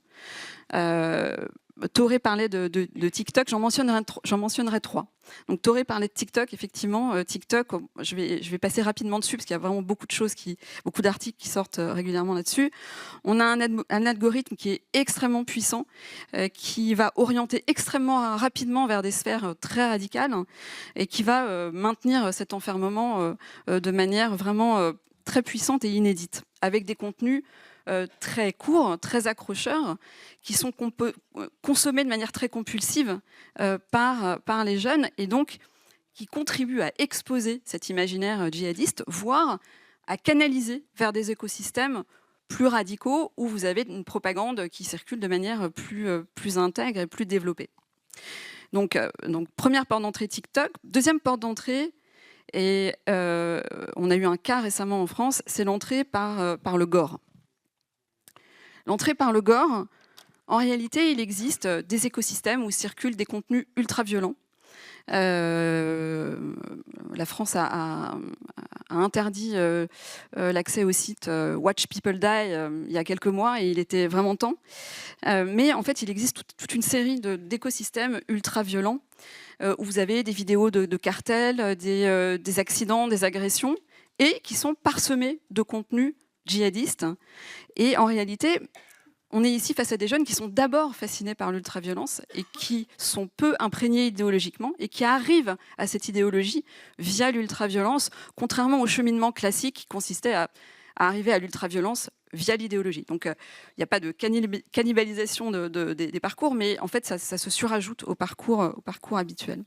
Toré parlait de TikTok, j'en mentionnerai 3. Donc Toré parlait de TikTok, effectivement, TikTok, je vais passer rapidement dessus parce qu'il y a vraiment beaucoup d'articles qui sortent régulièrement là-dessus. On a un algorithme qui est extrêmement puissant, qui va orienter extrêmement rapidement vers des sphères très radicales et qui va maintenir cet enfermement de manière vraiment très puissante et inédite, avec des contenus très courts, très accrocheurs, qu'on peut consommer de manière très compulsive par les jeunes et donc qui contribuent à exposer cet imaginaire djihadiste, voire à canaliser vers des écosystèmes plus radicaux où vous avez une propagande qui circule de manière plus intègre et plus développée. Donc première porte d'entrée TikTok. Deuxième porte d'entrée, et on a eu un cas récemment en France, c'est l'entrée par le gore. L'entrée par le gore, en réalité, il existe des écosystèmes où circulent des contenus ultra-violents. La France a interdit l'accès au site Watch People Die il y a quelques mois et il était vraiment temps. Mais en fait, il existe toute une série d'écosystèmes ultra-violents où vous avez des vidéos de cartels, des accidents, des agressions et qui sont parsemés de contenus djihadistes. Et en réalité, on est ici face à des jeunes qui sont d'abord fascinés par l'ultraviolence et qui sont peu imprégnés idéologiquement et qui arrivent à cette idéologie via l'ultraviolence, contrairement au cheminement classique qui consistait à arriver à l'ultraviolence via l'idéologie. Donc il n'y a pas de cannibalisation des parcours, mais en fait ça se surajoute au parcours habituel.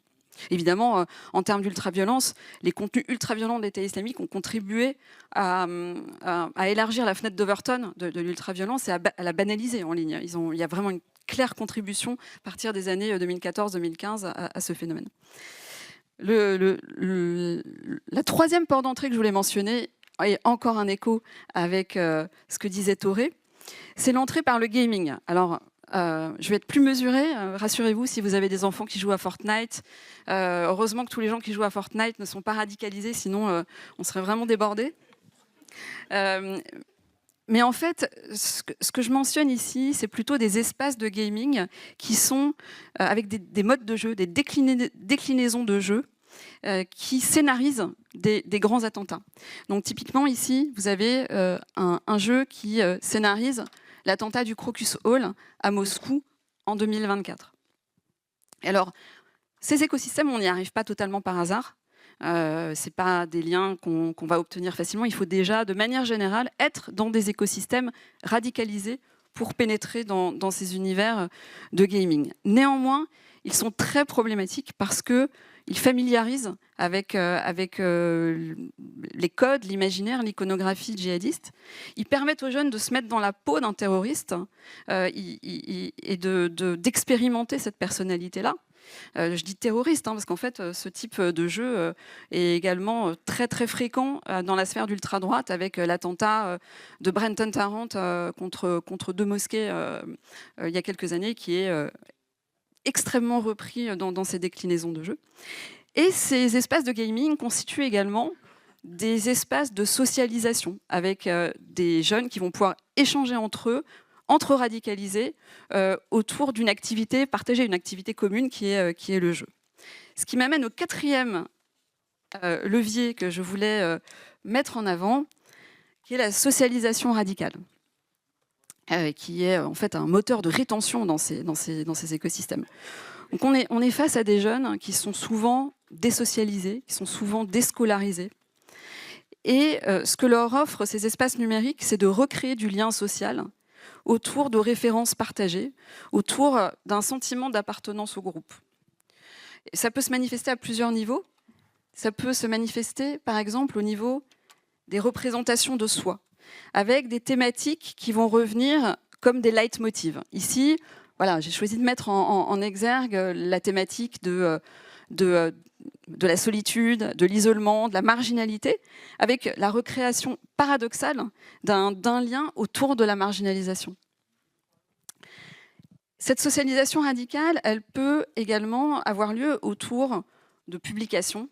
Évidemment, en termes d'ultraviolence, les contenus ultraviolents de l'État islamique ont contribué à élargir la fenêtre d'Overton de l'ultraviolence et à la banaliser en ligne. Il y a vraiment une claire contribution à partir des années 2014-2015 à ce phénomène. La troisième porte d'entrée que je voulais mentionner est encore un écho avec ce que disait Toré, c'est l'entrée par le gaming. Alors, je vais être plus mesurée, rassurez-vous si vous avez des enfants qui jouent à Fortnite. Heureusement que tous les gens qui jouent à Fortnite ne sont pas radicalisés, sinon on serait vraiment débordés. Mais en fait, ce que je mentionne ici, c'est plutôt des espaces de gaming qui sont avec des modes de jeu, des déclinaisons de jeu qui scénarisent des grands attentats. Donc typiquement ici, vous avez un jeu qui scénarise l'attentat du Crocus Hall à Moscou en 2024. Et alors, ces écosystèmes, on n'y arrive pas totalement par hasard. Ce n'est pas des liens qu'on va obtenir facilement. Il faut déjà, de manière générale, être dans des écosystèmes radicalisés pour pénétrer dans ces univers de gaming. Néanmoins, ils sont très problématiques parce qu'ils familiarisent avec les codes, l'imaginaire, l'iconographie djihadiste. Ils permettent aux jeunes de se mettre dans la peau d'un terroriste et d'expérimenter cette personnalité-là. Je dis terroriste parce qu'en fait, ce type de jeu est également très très fréquent dans la sphère d'ultra-droite avec l'attentat de Brenton Tarrant contre 2 mosquées il y a quelques années qui est extrêmement repris dans ces déclinaisons de jeu. Et ces espaces de gaming constituent également des espaces de socialisation avec des jeunes qui vont pouvoir échanger entre eux, entre radicalisés, autour d'une activité partagée, une activité commune qui est le jeu. Ce qui m'amène au quatrième levier que je voulais mettre en avant, qui est la socialisation radicale, qui est en fait un moteur de rétention dans ces écosystèmes. Donc on est face à des jeunes qui sont souvent désocialisés, qui sont souvent déscolarisés. Et ce que leur offrent ces espaces numériques, c'est de recréer du lien social autour de références partagées, autour d'un sentiment d'appartenance au groupe. Et ça peut se manifester à plusieurs niveaux. Ça peut se manifester, par exemple, au niveau des représentations de soi, avec des thématiques qui vont revenir comme des leitmotivs. Ici, voilà, j'ai choisi de mettre en exergue la thématique de la solitude, de l'isolement, de la marginalité, avec la recréation paradoxale d'un lien autour de la marginalisation. Cette socialisation radicale, elle peut également avoir lieu autour de publications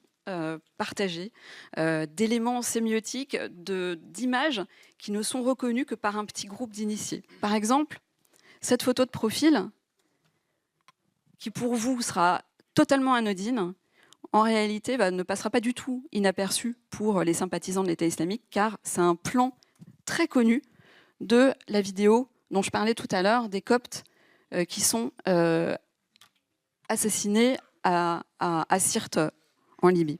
partagées, d'éléments sémiotiques, d'images qui ne sont reconnues que par un petit groupe d'initiés. Par exemple, cette photo de profil, qui pour vous sera totalement anodine, en réalité ne passera pas du tout inaperçue pour les sympathisants de l'État islamique, car c'est un plan très connu de la vidéo dont je parlais tout à l'heure, des Coptes qui sont assassinés à Sirte, en Libye.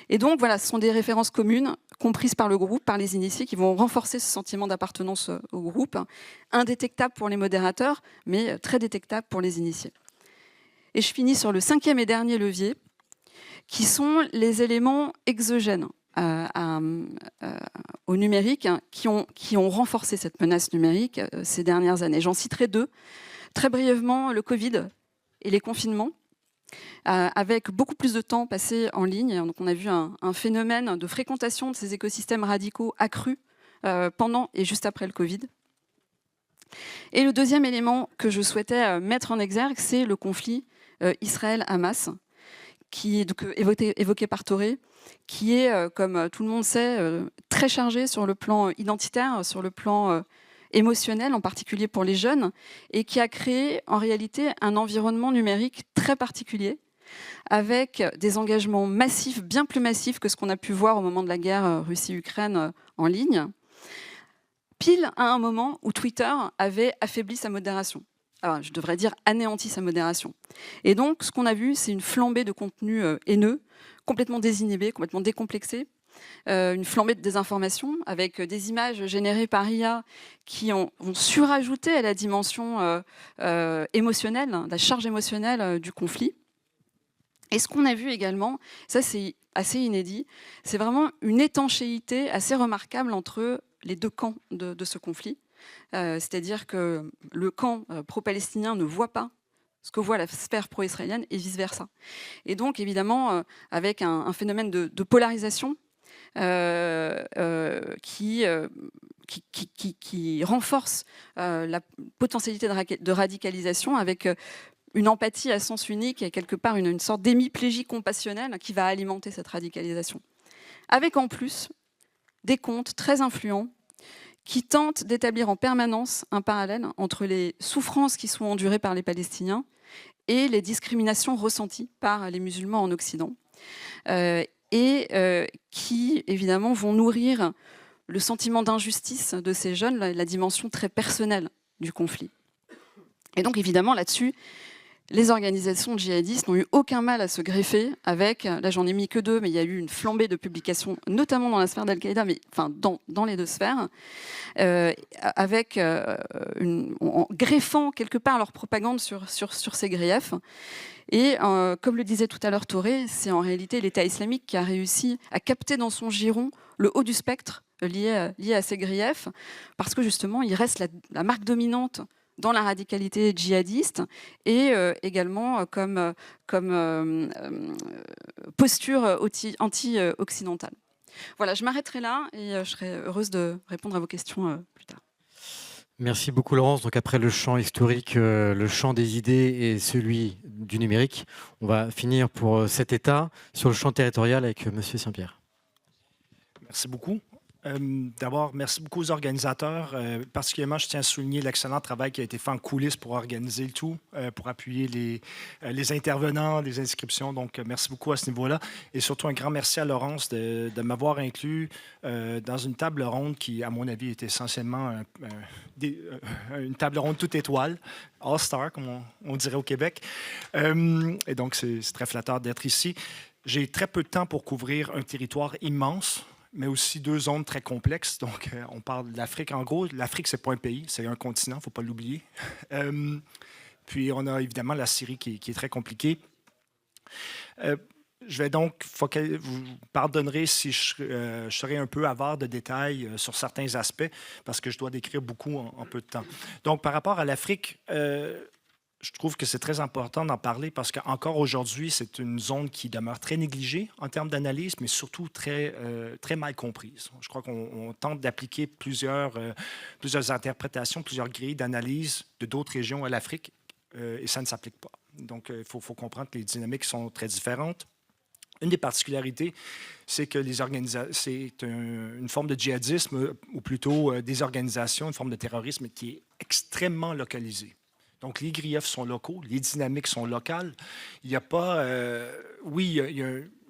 Et donc, voilà, ce sont des références communes, comprises par le groupe, par les initiés, qui vont renforcer ce sentiment d'appartenance au groupe, indétectable pour les modérateurs, mais très détectable pour les initiés. Et je finis sur le 5e et dernier levier, qui sont les éléments exogènes au numérique, qui ont renforcé cette menace numérique ces dernières années. J'en citerai 2. Très brièvement, le Covid et les confinements, avec beaucoup plus de temps passé en ligne. Donc on a vu un phénomène de fréquentation de ces écosystèmes radicaux accru pendant et juste après le Covid. Et le deuxième élément que je souhaitais mettre en exergue, c'est le conflit Israël-Hamas, qui est donc évoqué par Thoré, qui est, comme tout le monde sait, très chargé sur le plan identitaire, sur le plan émotionnel, en particulier pour les jeunes, et qui a créé en réalité un environnement numérique très particulier, avec des engagements massifs, bien plus massifs que ce qu'on a pu voir au moment de la guerre Russie-Ukraine en ligne, pile à un moment où Twitter avait affaibli sa modération. Alors, je devrais dire anéanti sa modération. Et donc, ce qu'on a vu, c'est une flambée de contenu haineux, complètement désinhibé, complètement décomplexé, une flambée de désinformation avec des images générées par IA qui vont surajouter à la dimension émotionnelle, la charge émotionnelle du conflit. Et ce qu'on a vu également, ça c'est assez inédit, c'est vraiment une étanchéité assez remarquable entre les deux camps de ce conflit. C'est-à-dire que le camp pro-palestinien ne voit pas ce que voit la sphère pro-israélienne et vice-versa. Et donc, évidemment, avec un phénomène de polarisation qui renforce la potentialité de radicalisation avec une empathie à sens unique et quelque part une sorte d'hémiplégie compassionnelle qui va alimenter cette radicalisation. Avec en plus des comptes très influents qui tentent d'établir en permanence un parallèle entre les souffrances qui sont endurées par les Palestiniens et les discriminations ressenties par les musulmans en Occident, qui, évidemment, vont nourrir le sentiment d'injustice de ces jeunes, la dimension très personnelle du conflit. Et donc, évidemment, là-dessus, les organisations djihadistes n'ont eu aucun mal à se greffer avec, là j'en ai mis que 2, mais il y a eu une flambée de publications, notamment dans la sphère d'Al-Qaïda, mais enfin dans les deux sphères, en greffant quelque part leur propagande sur ces griefs. Et comme le disait tout à l'heure Thoré, c'est en réalité l'État islamique qui a réussi à capter dans son giron le haut du spectre lié à ces griefs, parce que justement il reste la marque dominante dans la radicalité djihadiste et également comme posture anti-occidentale. Voilà, je m'arrêterai là et je serai heureuse de répondre à vos questions plus tard. Merci beaucoup Laurence. Donc après le champ historique, le champ des idées et celui du numérique, on va finir pour cet état sur le champ territorial avec Monsieur Saint-Pierre. Merci beaucoup. D'abord, merci beaucoup aux organisateurs. Particulièrement, je tiens à souligner l'excellent travail qui a été fait en coulisses pour organiser le tout, pour appuyer les intervenants, les inscriptions. Donc, merci beaucoup à ce niveau-là. Et surtout, un grand merci à Laurence de m'avoir inclus dans une table ronde qui, à mon avis, est essentiellement une table ronde toute étoile, all-star, comme on dirait au Québec. Et donc, c'est très flatteur d'être ici. J'ai très peu de temps pour couvrir un territoire immense, mais aussi 2 zones très complexes. Donc, on parle de l'Afrique. En gros, l'Afrique, ce n'est pas un pays, c'est un continent, il ne faut pas l'oublier. Puis, on a évidemment la Syrie qui est très compliquée. Je vais donc, vous pardonnerez si je serai un peu avare de détails sur certains aspects, parce que je dois décrire beaucoup en peu de temps. Donc, par rapport à l'Afrique, je trouve que c'est très important d'en parler parce qu'encore aujourd'hui, c'est une zone qui demeure très négligée en termes d'analyse, mais surtout très mal comprise. Je crois qu'on tente d'appliquer plusieurs interprétations, plusieurs grilles d'analyse de d'autres régions à l'Afrique et ça ne s'applique pas. Donc, il faut comprendre que les dynamiques sont très différentes. Une des particularités, c'est que c'est une forme de djihadisme, ou plutôt des organisations, une forme de terrorisme qui est extrêmement localisée. Donc, les griefs sont locaux, les dynamiques sont locales. Il n'y a pas...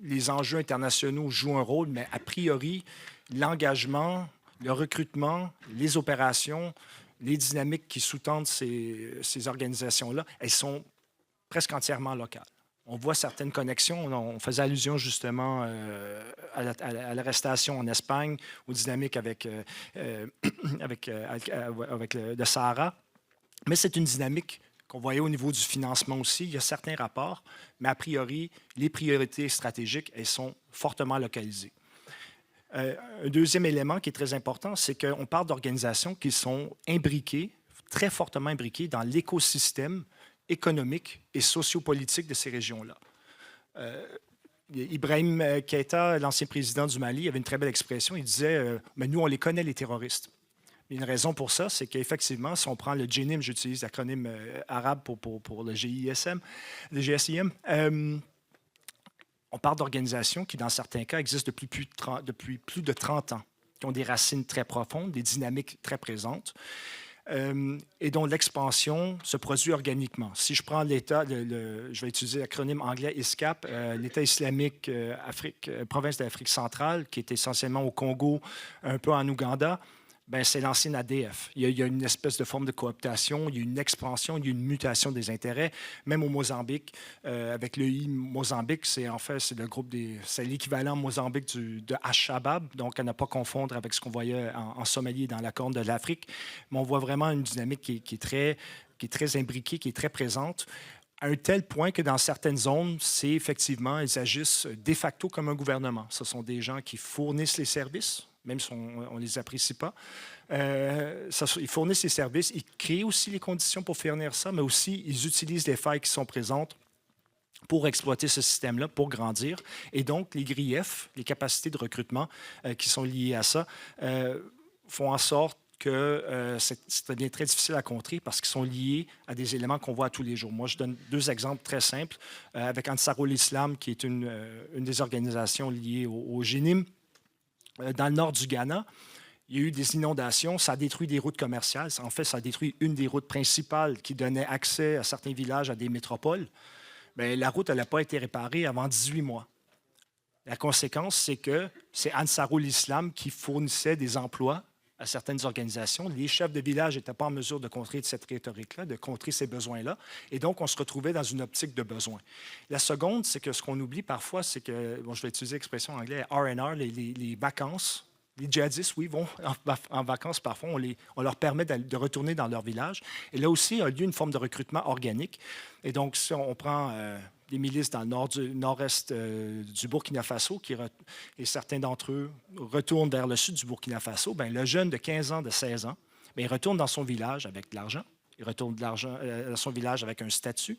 les enjeux internationaux jouent un rôle, mais a priori, l'engagement, le recrutement, les opérations, les dynamiques qui sous-tendent ces organisations-là, elles sont presque entièrement locales. On voit certaines connexions. On faisait allusion justement à l'arrestation en Espagne, aux dynamiques avec le Sahara. Mais c'est une dynamique qu'on voyait au niveau du financement aussi. Il y a certains rapports, mais a priori, les priorités stratégiques, elles sont fortement localisées. Un deuxième élément qui est très important, c'est qu'on parle d'organisations qui sont imbriquées, très fortement imbriquées dans l'écosystème économique et sociopolitique de ces régions-là. Ibrahim Keïta, l'ancien président du Mali, avait une très belle expression. Il disait mais nous, on les connaît, les terroristes. Une raison pour ça, c'est qu'effectivement, si on prend le GNIM, j'utilise l'acronyme arabe pour le GISM, le GSIM, on parle d'organisations qui, dans certains cas, existent depuis plus de 30 ans, qui ont des racines très profondes, des dynamiques très présentes, et dont l'expansion se produit organiquement. Si je prends l'État, je vais utiliser l'acronyme anglais ISCAP, l'État islamique province d'Afrique centrale, qui est essentiellement au Congo, un peu en Ouganda, ben, c'est l'ancienne ADF. Il y a une espèce de forme de cooptation, il y a une expansion, il y a une mutation des intérêts. Même au Mozambique, avec le Mozambique, c'est le groupe c'est l'équivalent Mozambique de Al-Shabaab, donc à ne pas confondre avec ce qu'on voyait en Somalie et dans la Corne de l'Afrique. Mais on voit vraiment une dynamique qui est très imbriquée, qui est très présente, à un tel point que dans certaines zones, c'est effectivement, ils agissent de facto comme un gouvernement. Ce sont des gens qui fournissent les services, même si on ne les apprécie pas. Ils fournissent les services, ils créent aussi les conditions pour fournir ça, mais aussi ils utilisent les failles qui sont présentes pour exploiter ce système-là, pour grandir. Et donc, les griefs, les capacités de recrutement qui sont liées à ça, font en sorte que ça devient très difficile à contrer parce qu'ils sont liés à des éléments qu'on voit tous les jours. Moi, je donne 2 exemples très simples. Avec Ansarul Islam, qui est une des organisations liées au GNIM, dans le nord du Ghana, il y a eu des inondations, ça a détruit des routes commerciales. En fait, ça a détruit une des routes principales qui donnait accès à certains villages, à des métropoles. Bien, la route n'a pas été réparée avant 18 mois. La conséquence, c'est que c'est Ansarul Islam qui fournissait des emplois à certaines organisations. Les chefs de village n'étaient pas en mesure de contrer cette rhétorique-là, de contrer ces besoins-là. Et donc, on se retrouvait dans une optique de besoin. La seconde, c'est que ce qu'on oublie parfois, c'est que, je vais utiliser l'expression anglaise, R&R, les vacances. Les djihadistes, oui, vont en vacances parfois. On leur permet de retourner dans leur village. Et là aussi, a lieu une forme de recrutement organique. Et donc, si on prend des milices dans le nord-est du Burkina Faso, et certains d'entre eux retournent vers le sud du Burkina Faso, bien, le jeune de 15 ans, de 16 ans, bien, il retourne dans son village avec de l'argent. Il retourne dans son village avec un statut,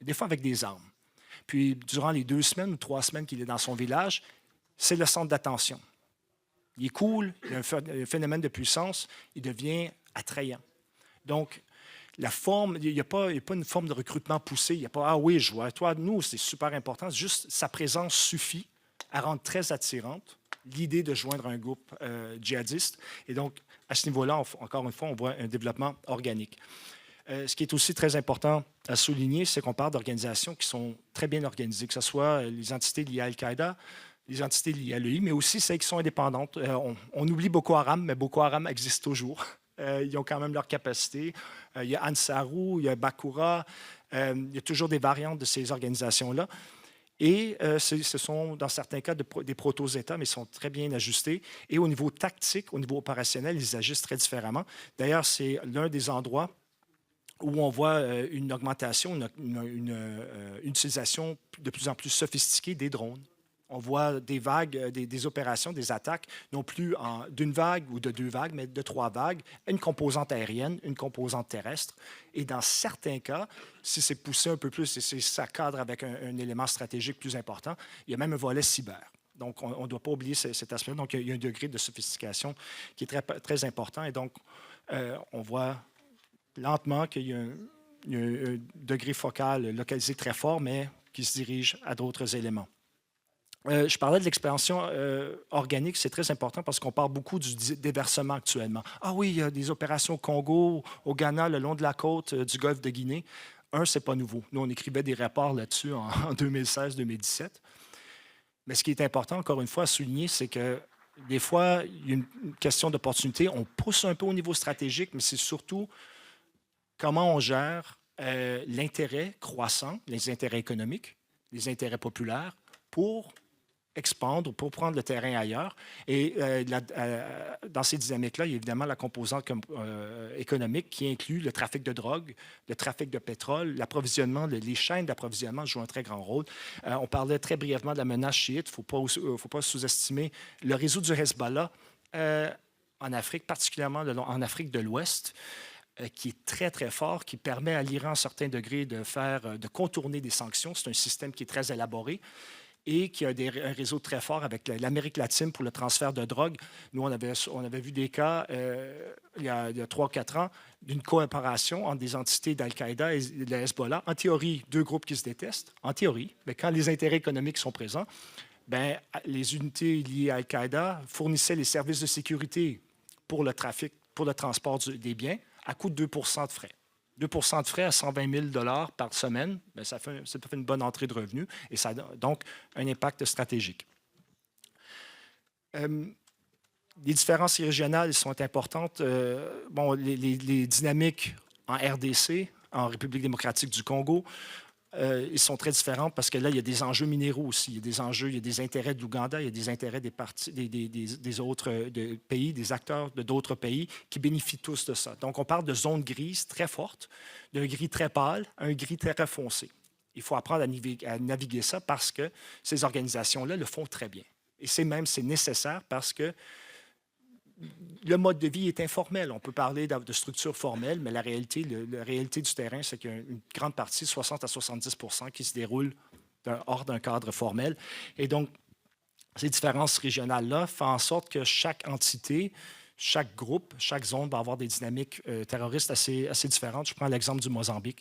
et des fois avec des armes. Puis, durant les 2 semaines ou 3 semaines qu'il est dans son village, c'est le centre d'attention. Il est cool, il y a un phénomène de puissance, il devient attrayant. Donc, la forme, il n'y a pas une forme de recrutement poussé. Il n'y a pas « Ah oui, je vois, toi, nous, c'est super important. » Juste sa présence suffit à rendre très attirante l'idée de joindre un groupe djihadiste. Et donc, à ce niveau-là, encore une fois, on voit un développement organique. Ce qui est aussi très important à souligner, c'est qu'on parle d'organisations qui sont très bien organisées, que ce soit les entités liées à Al-Qaïda, les entités liées à l'EI, mais aussi celles qui sont indépendantes. On oublie Boko Haram, mais Boko Haram existe toujours. Ils ont quand même leur capacité. Il y a Ansarou, il y a Bakura, il y a toujours des variantes de ces organisations-là. Et ce sont, dans certains cas, des proto-États, mais ils sont très bien ajustés. Et au niveau tactique, au niveau opérationnel, ils agissent très différemment. D'ailleurs, c'est l'un des endroits où on voit une augmentation, une utilisation de plus en plus sophistiquée des drones. On voit des vagues, des opérations, des attaques, non plus d'une vague ou de 2 vagues, mais de 3 vagues, une composante aérienne, une composante terrestre. Et dans certains cas, si c'est poussé un peu plus et ça cadre avec un élément stratégique plus important, il y a même un volet cyber. Donc, on ne doit pas oublier cet aspect. Donc, il y a un degré de sophistication qui est très, très important. Et donc, on voit lentement qu'il y a un degré focal localisé très fort, mais qui se dirige à d'autres éléments. Je parlais de l'expansion organique, c'est très important parce qu'on parle beaucoup du déversement actuellement. Ah oui, il y a des opérations au Congo, au Ghana, le long de la côte du golfe de Guinée. Ce n'est pas nouveau. Nous, on écrivait des rapports là-dessus en 2016-2017. Mais ce qui est important, encore une fois, à souligner, c'est que des fois, il y a une question d'opportunité. On pousse un peu au niveau stratégique, mais c'est surtout comment on gère l'intérêt croissant, les intérêts économiques, les intérêts populaires, pour expandre, pour prendre le terrain ailleurs. Et dans ces dynamiques-là, il y a évidemment la composante économique qui inclut le trafic de drogue, le trafic de pétrole, l'approvisionnement, les chaînes d'approvisionnement jouent un très grand rôle. On parlait très brièvement de la menace chiite. Il ne faut pas sous-estimer le réseau du Hezbollah en Afrique, particulièrement en Afrique de l'Ouest, qui est très, très fort, qui permet à l'Iran, à un certain degré, de contourner des sanctions. C'est un système qui est très élaboré et qui a un réseau très fort avec l'Amérique latine pour le transfert de drogue. Nous, on avait vu des cas il y a 3-4 ans d'une coopération entre des entités d'Al-Qaïda et de Hezbollah. En théorie, 2 groupes qui se détestent, en théorie, mais quand les intérêts économiques sont présents, bien, les unités liées à Al-Qaïda fournissaient les services de sécurité pour le trafic, pour le transport des biens, à coût de 2 % de frais. 2 % de frais à 120 000 $ par semaine, bien, ça fait une bonne entrée de revenus et ça a donc un impact stratégique. Les différences régionales sont importantes. Les dynamiques en RDC, en République démocratique du Congo, ils sont très différents parce que là, il y a des enjeux minéraux aussi. Il y a des enjeux, il y a des intérêts de l'Ouganda, il y a des intérêts des autres pays, des acteurs de d'autres pays qui bénéficient tous de ça. Donc, on parle de zones grises très fortes, d'un gris très pâle à un gris très foncé. Il faut apprendre à naviguer ça parce que ces organisations-là le font très bien. Et c'est nécessaire parce que le mode de vie est informel. On peut parler de structure formelle, mais la réalité du terrain, c'est qu'il y a une grande partie, 60 à 70 %, qui se déroule hors d'un cadre formel. Et donc, ces différences régionales-là font en sorte que chaque entité, chaque groupe, chaque zone va avoir des dynamiques terroristes assez différentes. Je prends l'exemple du Mozambique,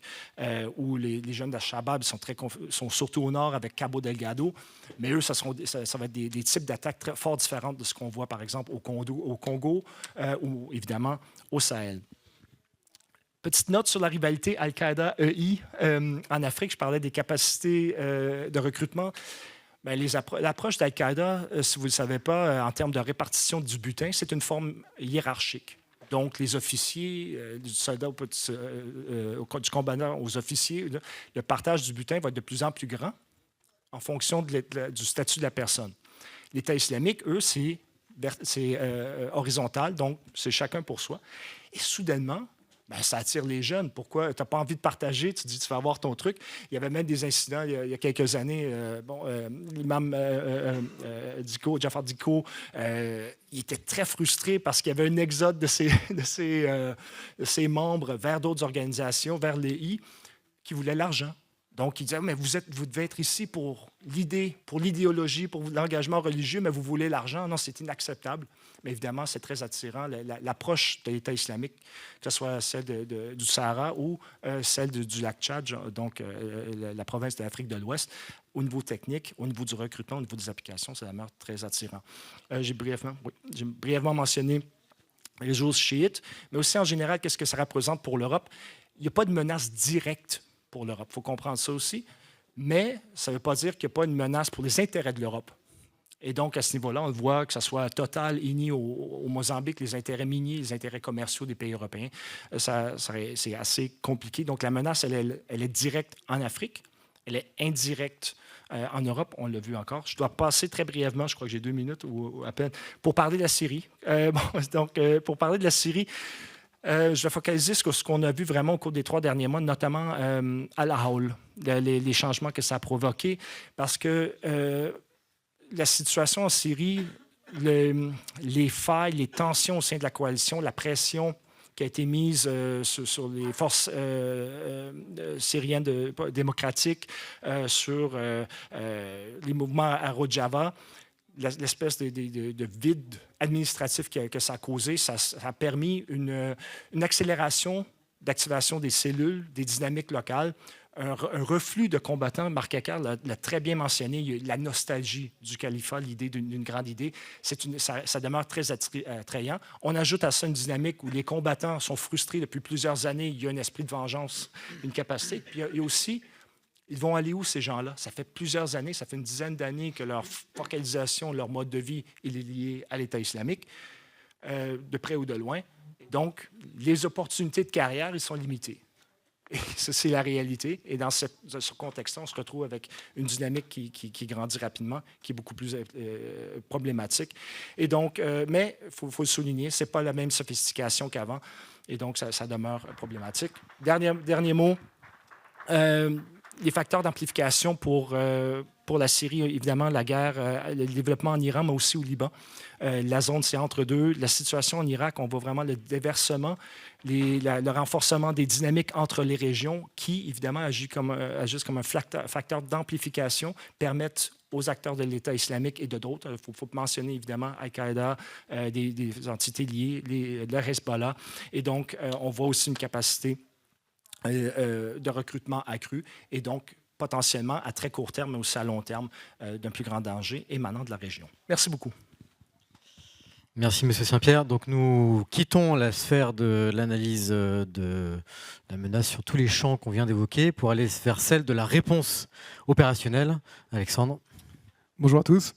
où les jeunes d'Al-Shabaab sont surtout au nord avec Cabo Delgado, mais eux, ça va être des types d'attaques très fort différentes de ce qu'on voit, par exemple, au Congo ou, évidemment, au Sahel. Petite note sur la rivalité Al-Qaïda-EI en Afrique. Je parlais des capacités de recrutement. Bien, l'approche d'Al-Qaïda, si vous ne le savez pas, en termes de répartition du butin, c'est une forme hiérarchique. Donc, les officiers, du soldat du combattant aux officiers, le partage du butin va être de plus en plus grand en fonction du statut de la personne. L'État islamique, eux, c'est horizontal, donc c'est chacun pour soi. Et soudainement, bien, ça attire les jeunes. Pourquoi? Tu n'as pas envie de partager, tu dis tu vas avoir ton truc. Il y avait même des incidents il y a quelques années. L'imam Jafar Diko, il était très frustré parce qu'il y avait un exode de ses membres vers d'autres organisations, vers l'EI, qui voulaient l'argent. Donc, il disait, mais vous devez être ici pour l'idée, pour l'idéologie, pour l'engagement religieux, mais vous voulez l'argent. Non, c'est inacceptable. mais évidemment, c'est très attirant. L'approche de l'État islamique, que ce soit celle du Sahara ou celle du lac Tchad, donc la province de l'Afrique de l'Ouest, au niveau technique, au niveau du recrutement, au niveau des applications, ça demeure très attirant. J'ai brièvement mentionné les réseaux chiites, mais aussi en général, qu'est-ce que ça représente pour l'Europe? Il n'y a pas de menace directe pour l'Europe. Il faut comprendre ça aussi. Mais ça ne veut pas dire qu'il n'y a pas une menace pour les intérêts de l'Europe. Et donc, à ce niveau-là, on voit que ce soit Total, Eni au Mozambique, les intérêts miniers, les intérêts commerciaux des pays européens, c'est assez compliqué. Donc, la menace, elle est directe en Afrique, elle est indirecte en Europe, on l'a vu encore. Je dois passer très brièvement, je crois que j'ai 2 minutes ou à peine, pour parler de la Syrie. Pour parler de la Syrie, je vais focaliser sur ce qu'on a vu vraiment au cours des 3 derniers mois, notamment à la Haoul, les changements que ça a provoqués, parce que la situation en Syrie, les failles, les tensions au sein de la coalition, la pression qui a été mise sur les forces syriennes démocratiques, sur les mouvements à Rojava, l'espèce de vide administratif que ça a causé, ça a permis une accélération d'activation des cellules, des dynamiques locales, un reflux de combattants. Marc Eckhart l'a très bien mentionné, il y a la nostalgie du califat, l'idée d'une grande idée. Ça demeure très attrayant. On ajoute à ça une dynamique où les combattants sont frustrés depuis plusieurs années, il y a un esprit de vengeance, une capacité. Puis il y a aussi, ils vont aller où ces gens-là? Ça fait plusieurs années, ça fait une dizaine d'années que leur focalisation, leur mode de vie est lié à l'État islamique, de près ou de loin. Donc, les opportunités de carrière, ils sont limitées. Et ça, c'est la réalité. Et dans ce contexte-là, on se retrouve avec une dynamique qui grandit rapidement, qui est beaucoup plus problématique. Et donc, mais il faut le souligner, ce n'est pas la même sophistication qu'avant. Et donc, ça demeure problématique. Dernier mot. Les facteurs d'amplification pour la Syrie, évidemment, la guerre, le développement en Iran, mais aussi au Liban. La zone, c'est entre deux. La situation en Irak, on voit vraiment le déversement, le renforcement des dynamiques entre les régions qui, évidemment, agissent comme un facteur d'amplification, permettent aux acteurs de l'État islamique et de d'autres. Il faut mentionner, évidemment, Al-Qaïda, des entités liées, le Hezbollah. Et donc, on voit aussi une capacité de recrutement accru et donc potentiellement à très court terme, mais aussi à long terme, d'un plus grand danger émanant de la région. Merci beaucoup. Merci, M. Saint-Pierre. Donc, nous quittons la sphère de l'analyse de la menace sur tous les champs qu'on vient d'évoquer pour aller vers celle de la réponse opérationnelle. Alexandre. Bonjour à tous.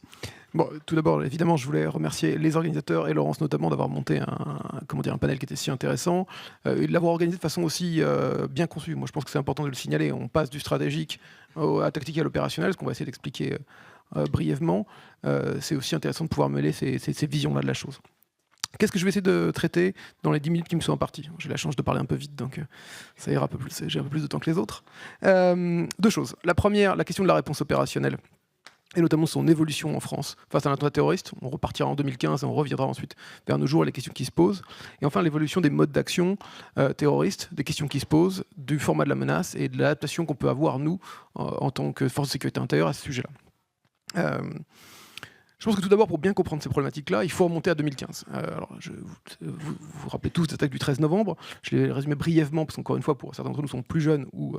Bon, tout d'abord, évidemment, je voulais remercier les organisateurs et Laurence notamment d'avoir monté un panel qui était si intéressant et de l'avoir organisé de façon aussi bien conçue. Moi, je pense que c'est important de le signaler. On passe du stratégique à tactique et à l'opérationnel, ce qu'on va essayer d'expliquer brièvement. C'est aussi intéressant de pouvoir mêler ces visions-là de la chose. Qu'est-ce que je vais essayer de traiter dans les 10 minutes qui me sont imparties? J'ai la chance de parler un peu vite, donc ça ira un peu plus. J'ai un peu plus de temps que les autres. 2 choses. La première, la question de la réponse opérationnelle, et notamment son évolution en France face à l'attentat terroriste. On repartira en 2015 et on reviendra ensuite vers nos jours et les questions qui se posent. Et enfin, l'évolution des modes d'action terroristes, des questions qui se posent, du format de la menace et de l'adaptation qu'on peut avoir, nous, en tant que force de sécurité intérieure, à ce sujet-là. Je pense que tout d'abord, pour bien comprendre ces problématiques-là, il faut remonter à 2015. Alors, vous vous rappelez tous l'attaque du 13 novembre. Je l'ai résumé brièvement, parce qu'encore une fois, pour certains d'entre nous sont plus jeunes ou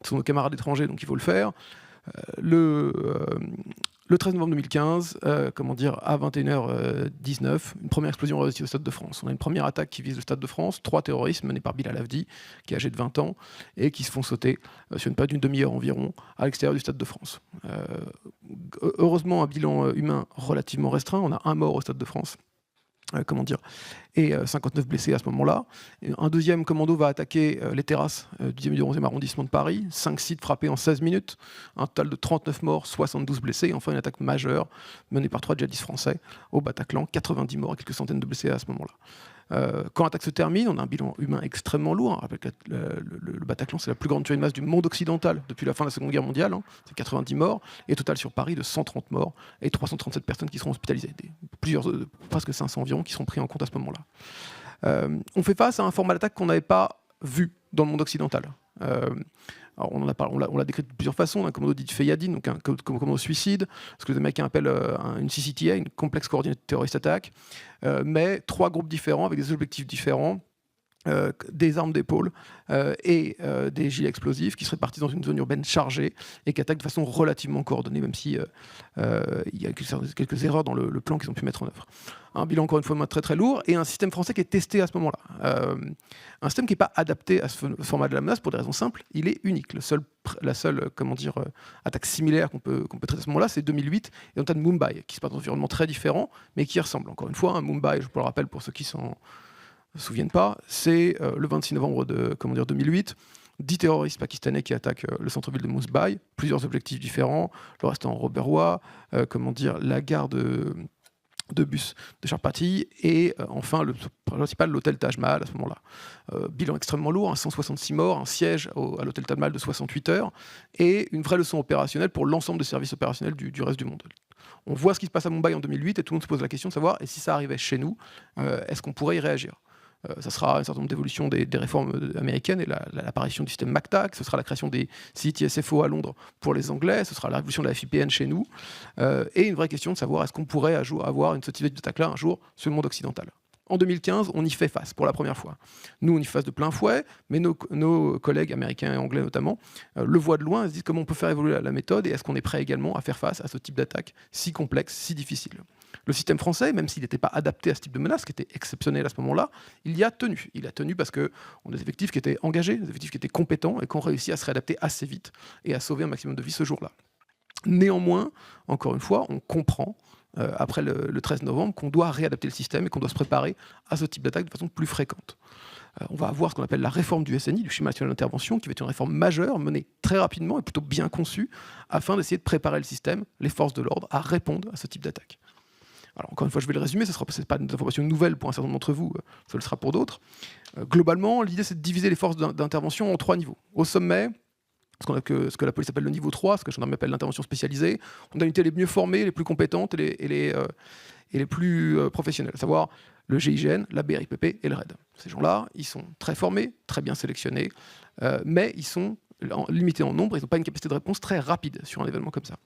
sont nos camarades étrangers, donc il faut le faire. Le 13 novembre 2015, à 21h19, une première explosion réussie au Stade de France. On a une première attaque qui vise le Stade de France, 3 terroristes menés par Bilal Avdi, qui est âgé de 20 ans, et qui se font sauter sur une période d'une demi-heure environ à l'extérieur du Stade de France. Heureusement, un bilan humain relativement restreint. On a 1 mort au Stade de France. Et 59 blessés à ce moment-là. Un deuxième commando va attaquer les terrasses du 10e et du 11e arrondissement de Paris. 5 sites frappés en 16 minutes. Un total de 39 morts, 72 blessés. Et enfin, une attaque majeure menée par 3 djihadistes français au Bataclan. 90 morts et quelques centaines de blessés à ce moment-là. Quand l'attaque se termine, on a un bilan humain extrêmement lourd. On rappelle que le Bataclan, c'est la plus grande tuerie de masse du monde occidental depuis la fin de la Seconde Guerre mondiale. C'est 90 morts. Et total sur Paris de 130 morts et 337 personnes qui seront hospitalisées. Presque 500 environ qui seront pris en compte à ce moment-là. On fait face à un format d'attaque qu'on n'avait pas vu dans le monde occidental. Alors on l'a décrit de plusieurs façons, un commando dit Feyadin, donc un commando suicide, ce que les Américains appellent une CCTA, une Complex Coordinated Terrorist Attack, mais 3 groupes différents avec des objectifs différents. Des armes d'épaule et des gilets explosifs qui se répartissent dans une zone urbaine chargée et qui attaquent de façon relativement coordonnée, même si il y a quelques erreurs dans le plan qu'ils ont pu mettre en œuvre. Un bilan encore une fois très très lourd et un système français qui est testé à ce moment-là. Un système qui n'est pas adapté à ce format de la menace pour des raisons simples, il est unique. La seule attaque similaire qu'on peut traiter à ce moment-là, c'est 2008 et l'attentat de Mumbai, qui se passe dans un environnement très différent, mais qui ressemble. Encore une fois, Mumbai, je vous le rappelle pour ceux qui s'en souviennent pas, c'est le 26 novembre 2008, 10 terroristes pakistanais qui attaquent le centre-ville de Mumbai, plusieurs objectifs différents, le restaurant Roberwa, la gare de bus de Charpati et enfin le principal, l'hôtel Taj Mahal à ce moment-là. Bilan extrêmement lourd, 166 morts, un siège à l'hôtel Taj Mahal de 68 heures et une vraie leçon opérationnelle pour l'ensemble des services opérationnels du reste du monde. On voit ce qui se passe à Mumbai en 2008 et tout le monde se pose la question de savoir et si ça arrivait chez nous, est-ce qu'on pourrait y réagir ? Ça sera un certain nombre d'évolutions des réformes américaines et l'apparition du système MACTAC, ce sera la création des CTSFO à Londres pour les Anglais, ce sera la révolution de la FIPN chez nous, et une vraie question de savoir est-ce qu'on pourrait avoir une type d'attaque-là un jour sur le monde occidental. En 2015, on y fait face pour la première fois. Nous, on y fait face de plein fouet, mais nos collègues américains et anglais notamment le voient de loin et se disent comment on peut faire évoluer la méthode et est-ce qu'on est prêt également à faire face à ce type d'attaque si complexe, si difficile. Le système français, même s'il n'était pas adapté à ce type de menace, qui était exceptionnel à ce moment-là, il y a tenu. Il a tenu parce qu'on a des effectifs qui étaient engagés, des effectifs qui étaient compétents et qui ont réussi à se réadapter assez vite et à sauver un maximum de vies ce jour-là. Néanmoins, encore une fois, on comprend après le 13 novembre qu'on doit réadapter le système et qu'on doit se préparer à ce type d'attaque de façon plus fréquente. On va avoir ce qu'on appelle la réforme du SNI, du schéma national d'intervention, qui va être une réforme majeure, menée très rapidement et plutôt bien conçue, afin d'essayer de préparer le système, les forces de l'ordre, à répondre à ce type d'attaque. Alors encore une fois, je vais le résumer, ce n'est pas une information nouvelle pour un certain nombre d'entre vous, ça le sera pour d'autres. Globalement, l'idée c'est de diviser les forces d'intervention en 3 niveaux. Au sommet, ce que la police appelle le niveau 3, ce que la gendarmerie appelle l'intervention spécialisée, on a les unités les mieux formées, les plus compétentes et les plus professionnelles, à savoir le GIGN, la BRIPP et le RAID. Ces gens-là, ils sont très formés, très bien sélectionnés, mais ils sont limités en nombre, ils n'ont pas une capacité de réponse très rapide sur un événement comme ça.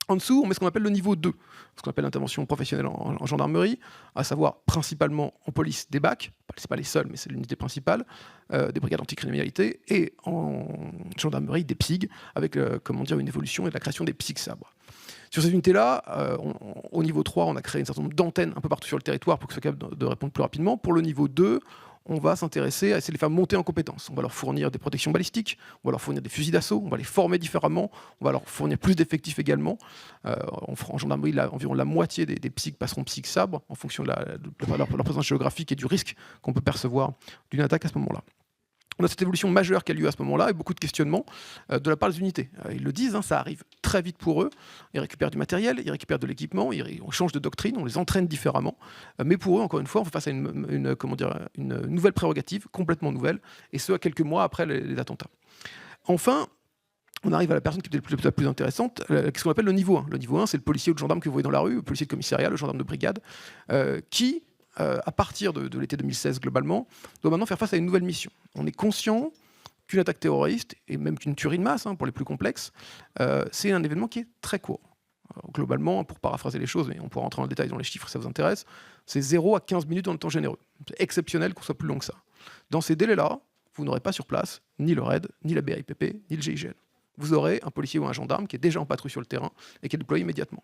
En dessous, on met ce qu'on appelle le niveau 2, ce qu'on appelle l'intervention professionnelle en gendarmerie, à savoir principalement en police des BAC, ce n'est pas les seuls, mais c'est l'unité principale, des brigades anticriminalité, et en gendarmerie des PSIG, avec une évolution et la création des PSIG sabres. Sur ces unités-là, au niveau 3, on a créé un certain nombre d'antennes un peu partout sur le territoire pour que ce soit capable de répondre plus rapidement. Pour le niveau 2, on va s'intéresser à essayer de les faire monter en compétences. On va leur fournir des protections balistiques, on va leur fournir des fusils d'assaut, on va les former différemment, on va leur fournir plus d'effectifs également. En gendarmerie, environ la moitié des PSIG passeront PSIG sabre en fonction de leur présence géographique et du risque qu'on peut percevoir d'une attaque à ce moment-là. On a cette évolution majeure qui a lieu à ce moment-là et beaucoup de questionnements de la part des unités. Ils le disent, ça arrive très vite pour eux. Ils récupèrent du matériel, ils récupèrent de l'équipement, on change de doctrine, on les entraîne différemment. Mais pour eux, encore une fois, on fait face à une nouvelle prérogative, complètement nouvelle, et ce, à quelques mois après les attentats. Enfin, on arrive à la personne qui est peut-être la plus intéressante, ce qu'on appelle le niveau 1. Le niveau 1, c'est le policier ou le gendarme que vous voyez dans la rue, le policier de commissariat, le gendarme de brigade, qui... à partir de l'été 2016 globalement, doit maintenant faire face à une nouvelle mission. On est conscient qu'une attaque terroriste, et même qu'une tuerie de masse, pour les plus complexes, c'est un événement qui est très court. Alors, globalement, pour paraphraser les choses, mais on pourra rentrer dans le détail dans les chiffres si ça vous intéresse, c'est 0 à 15 minutes dans le temps généreux. C'est exceptionnel qu'on soit plus long que ça. Dans ces délais-là, vous n'aurez pas sur place ni le RAID, ni la BRIPP, ni le GIGN. Vous aurez un policier ou un gendarme qui est déjà en patrouille sur le terrain et qui est déployé immédiatement.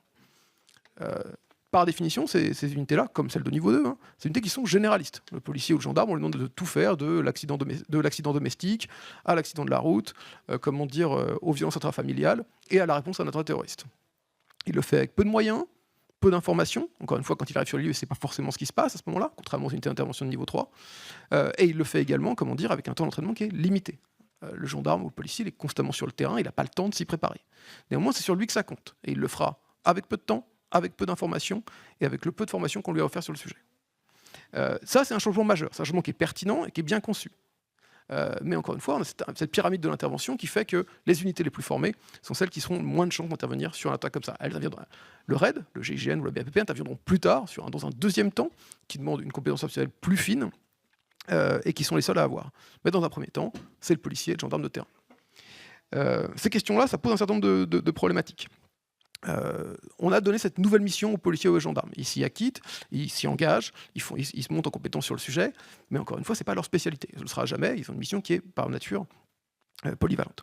Par définition, ces unités-là, comme celles de niveau 2, c'est des unités qui sont généralistes. Le policier ou le gendarme, on lui demande de tout faire, de l'accident domestique à l'accident de la route, aux violences intrafamiliales et à la réponse à un attentat terroriste. Il le fait avec peu de moyens, peu d'informations. Encore une fois, quand il arrive sur le lieu, ce n'est pas forcément ce qui se passe à ce moment-là, contrairement aux unités d'intervention de niveau 3. Et il le fait également, avec un temps d'entraînement qui est limité. Le gendarme ou le policier, il est constamment sur le terrain, il n'a pas le temps de s'y préparer. Néanmoins, c'est sur lui que ça compte. Et il le fera avec peu de temps, avec peu d'informations et avec le peu de formation qu'on lui a offert sur le sujet. Ça, c'est un changement majeur. C'est un changement qui est pertinent et qui est bien conçu. Mais encore une fois, on a cette pyramide de l'intervention qui fait que les unités les plus formées sont celles qui seront moins de chances d'intervenir sur un attaque comme ça. Le RAID, le GIGN ou la BRPP interviendront plus tard, dans un deuxième temps, qui demande une compétence opérationnelle plus fine, et qui sont les seuls à avoir. Mais dans un premier temps, c'est le policier et le gendarme de terrain. Ces questions-là, ça pose un certain nombre de problématiques. On a donné cette nouvelle mission aux policiers et aux gendarmes. Ils s'y acquittent, ils s'y engagent, ils se montent en compétence sur le sujet, mais encore une fois, ce n'est pas leur spécialité. Ce ne le sera jamais, ils ont une mission qui est par nature polyvalente.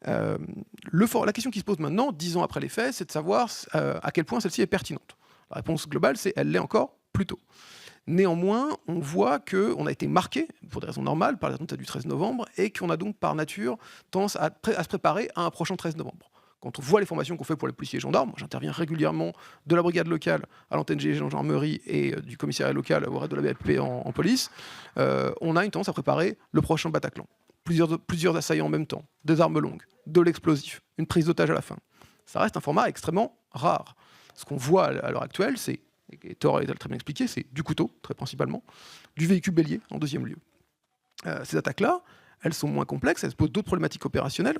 La question qui se pose maintenant, 10 ans après les faits, c'est de savoir à quel point celle-ci est pertinente. La réponse globale, c'est elle l'est encore plus tôt. Néanmoins, on voit qu'on a été marqué, pour des raisons normales, par l'attentat du 13 novembre, et qu'on a donc par nature tendance à se préparer à un prochain 13 novembre. Quand on voit les formations qu'on fait pour les policiers et gendarmes, j'interviens régulièrement de la brigade locale à l'antenne gendarmerie et du commissariat local au raid de la BAP en police, on a une tendance à préparer le prochain Bataclan. Plusieurs assaillants en même temps, des armes longues, de l'explosif, une prise d'otage à la fin. Ça reste un format extrêmement rare. Ce qu'on voit à l'heure actuelle, c'est, et Thor l'a très bien expliqué, c'est du couteau, très principalement, du véhicule bélier en deuxième lieu. Ces attaques-là, elles sont moins complexes, elles posent d'autres problématiques opérationnelles.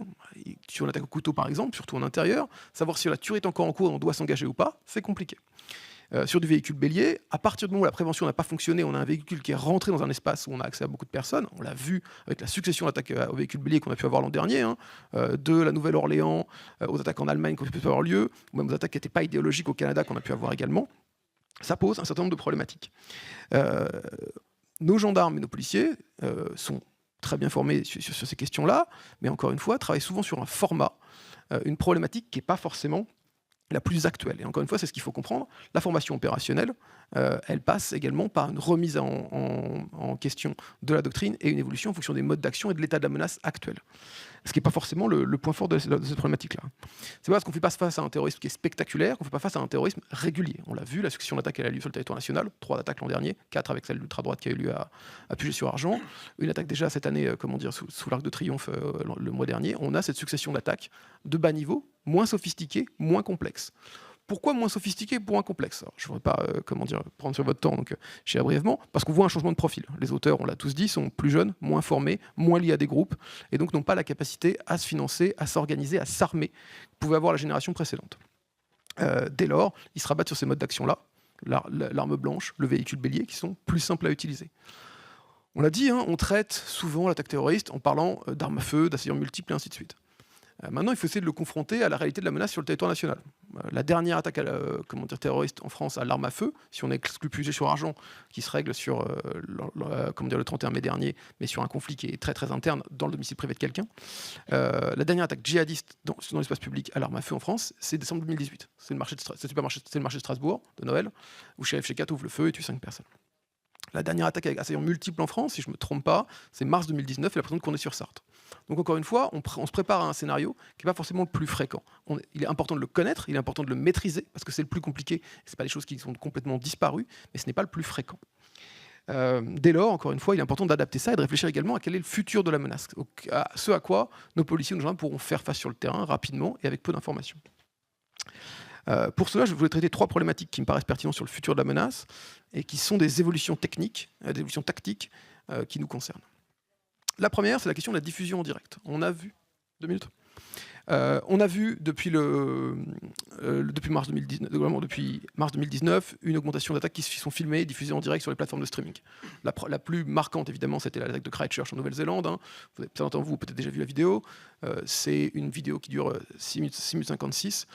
Sur une attaque au couteau, par exemple, surtout en intérieur, savoir si la tuerie est encore en cours, on doit s'engager ou pas, c'est compliqué. Sur du véhicule bélier, à partir du moment où la prévention n'a pas fonctionné, on a un véhicule qui est rentré dans un espace où on a accès à beaucoup de personnes. On l'a vu avec la succession d'attaques au véhicule bélier qu'on a pu avoir l'an dernier, de la Nouvelle-Orléans aux attaques en Allemagne qui ont pu avoir lieu, ou même aux attaques qui n'étaient pas idéologiques au Canada qu'on a pu avoir également. Ça pose un certain nombre de problématiques. Nos gendarmes et nos policiers sont très bien formés sur ces questions-là, mais encore une fois, travaillent souvent sur un format, une problématique qui n'est pas forcément la plus actuelle. Et encore une fois, c'est ce qu'il faut comprendre. La formation opérationnelle, elle passe également par une remise en question de la doctrine et une évolution en fonction des modes d'action et de l'état de la menace actuelle. Ce qui n'est pas forcément le point fort de cette problématique-là. C'est pas parce qu'on ne fait pas face à un terrorisme qui est spectaculaire qu'on ne fait pas face à un terrorisme régulier. On l'a vu, la succession d'attaques elle a lieu sur le territoire national, 3 attaques l'an dernier, 4 avec celle de l'ultra-droite qui a eu lieu à Puget-sur-Argent, une attaque déjà cette année, sous l'Arc de Triomphe le mois dernier. On a cette succession d'attaques de bas niveau, moins sophistiquées, moins complexes. Pourquoi moins sophistiqué, moins complexe? Alors, je ne voudrais pas prendre sur votre temps, donc j'irai brièvement, parce qu'on voit un changement de profil. Les auteurs, on l'a tous dit, sont plus jeunes, moins formés, moins liés à des groupes, et donc n'ont pas la capacité à se financer, à s'organiser, à s'armer, que pouvait avoir la génération précédente. Dès lors, ils se rabattent sur ces modes d'action-là, l'arme blanche, le véhicule bélier, qui sont plus simples à utiliser. On l'a dit, on traite souvent l'attaque terroriste en parlant d'armes à feu, d'assaillants multiples, et ainsi de suite. Maintenant, il faut essayer de le confronter à la réalité de la menace sur le territoire national. La dernière attaque terroriste en France à l'arme à feu, si on exclut Puget-sur-Argent, qui se règle sur le 31 mai dernier, mais sur un conflit qui est très très interne dans le domicile privé de quelqu'un. La dernière attaque djihadiste dans l'espace public à l'arme à feu en France, c'est décembre 2018. C'est le marché de Strasbourg, de Noël, où Sheriff Shekat ouvre le feu et tue 5 personnes. La dernière attaque avec assaillants multiples en France, si je ne me trompe pas, c'est mars 2019 et la prison de Cournay-sur-Sarthe. Donc encore une fois, on se prépare à un scénario qui n'est pas forcément le plus fréquent. Il est important de le connaître, il est important de le maîtriser, parce que c'est le plus compliqué, ce n'est pas des choses qui sont complètement disparues, mais ce n'est pas le plus fréquent. Dès lors, encore une fois, il est important d'adapter ça et de réfléchir également à quel est le futur de la menace, ce à quoi nos policiers ou nos gendarmes pourront faire face sur le terrain rapidement et avec peu d'informations. Pour cela, je voulais traiter 3 problématiques qui me paraissent pertinentes sur le futur de la menace et qui sont des évolutions techniques, des évolutions tactiques qui nous concernent. La première, c'est la question de la diffusion en direct. On a vu, 2 minutes. On a vu depuis mars 2019 une augmentation d'attaques qui sont filmées et diffusées en direct sur les plateformes de streaming. La plus marquante, évidemment, c'était l'attaque de Christchurch en Nouvelle-Zélande. Vous avez peut-être d'entre vous peut-être déjà vu la vidéo. C'est une vidéo qui dure 6 minutes 56,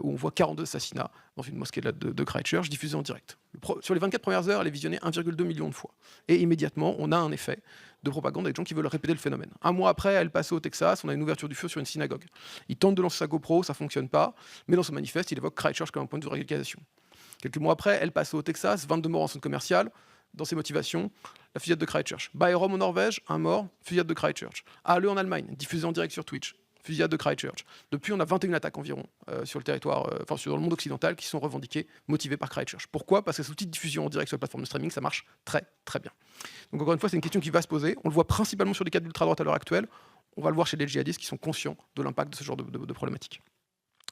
où on voit 42 assassinats dans une mosquée de Christchurch diffusée en direct. Sur les 24 premières heures, elle est visionnée 1,2 million de fois. Et immédiatement, on a un effet de propagande avec des gens qui veulent répéter le phénomène. Un mois après, elle passe au Texas, on a une ouverture du feu sur une synagogue. Il tente de lancer sa GoPro, ça ne fonctionne pas, mais dans son manifeste, il évoque Christchurch comme un point de radicalisation. Quelques mois après, elle passe au Texas, 22 morts en centre commercial. Dans ses motivations, la fusillade de Christchurch. Byrom en Norvège, 1 mort, fusillade de Christchurch. Halle en Allemagne, diffusée en direct sur Twitch. Fusillade de Christchurch. Depuis, on a 21 attaques environ sur le territoire, sur le monde occidental, qui sont revendiquées, motivées par Christchurch. Pourquoi? Parce que cet outil de diffusion en direct sur la plateforme de streaming, ça marche très très bien. Donc encore une fois, c'est une question qui va se poser. On le voit principalement sur des cas d'ultra-droite à l'heure actuelle. On va le voir chez les djihadistes qui sont conscients de l'impact de ce genre de problématiques.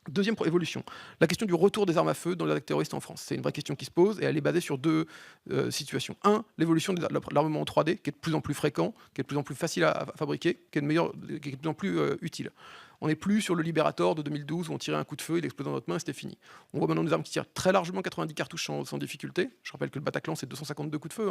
Deuxième évolution, la question du retour des armes à feu dans les attaques terroristes en France. C'est une vraie question qui se pose et elle est basée sur 2 situations. 1, l'évolution de l'armement en 3D, qui est de plus en plus fréquent, qui est de plus en plus facile à fabriquer, qui est de plus en plus utile. On n'est plus sur le Liberator de 2012 où on tirait un coup de feu, il explosait dans notre main et c'était fini. On voit maintenant des armes qui tirent très largement 90 cartouches sans difficulté. Je rappelle que le Bataclan, c'est 252 coups de feu.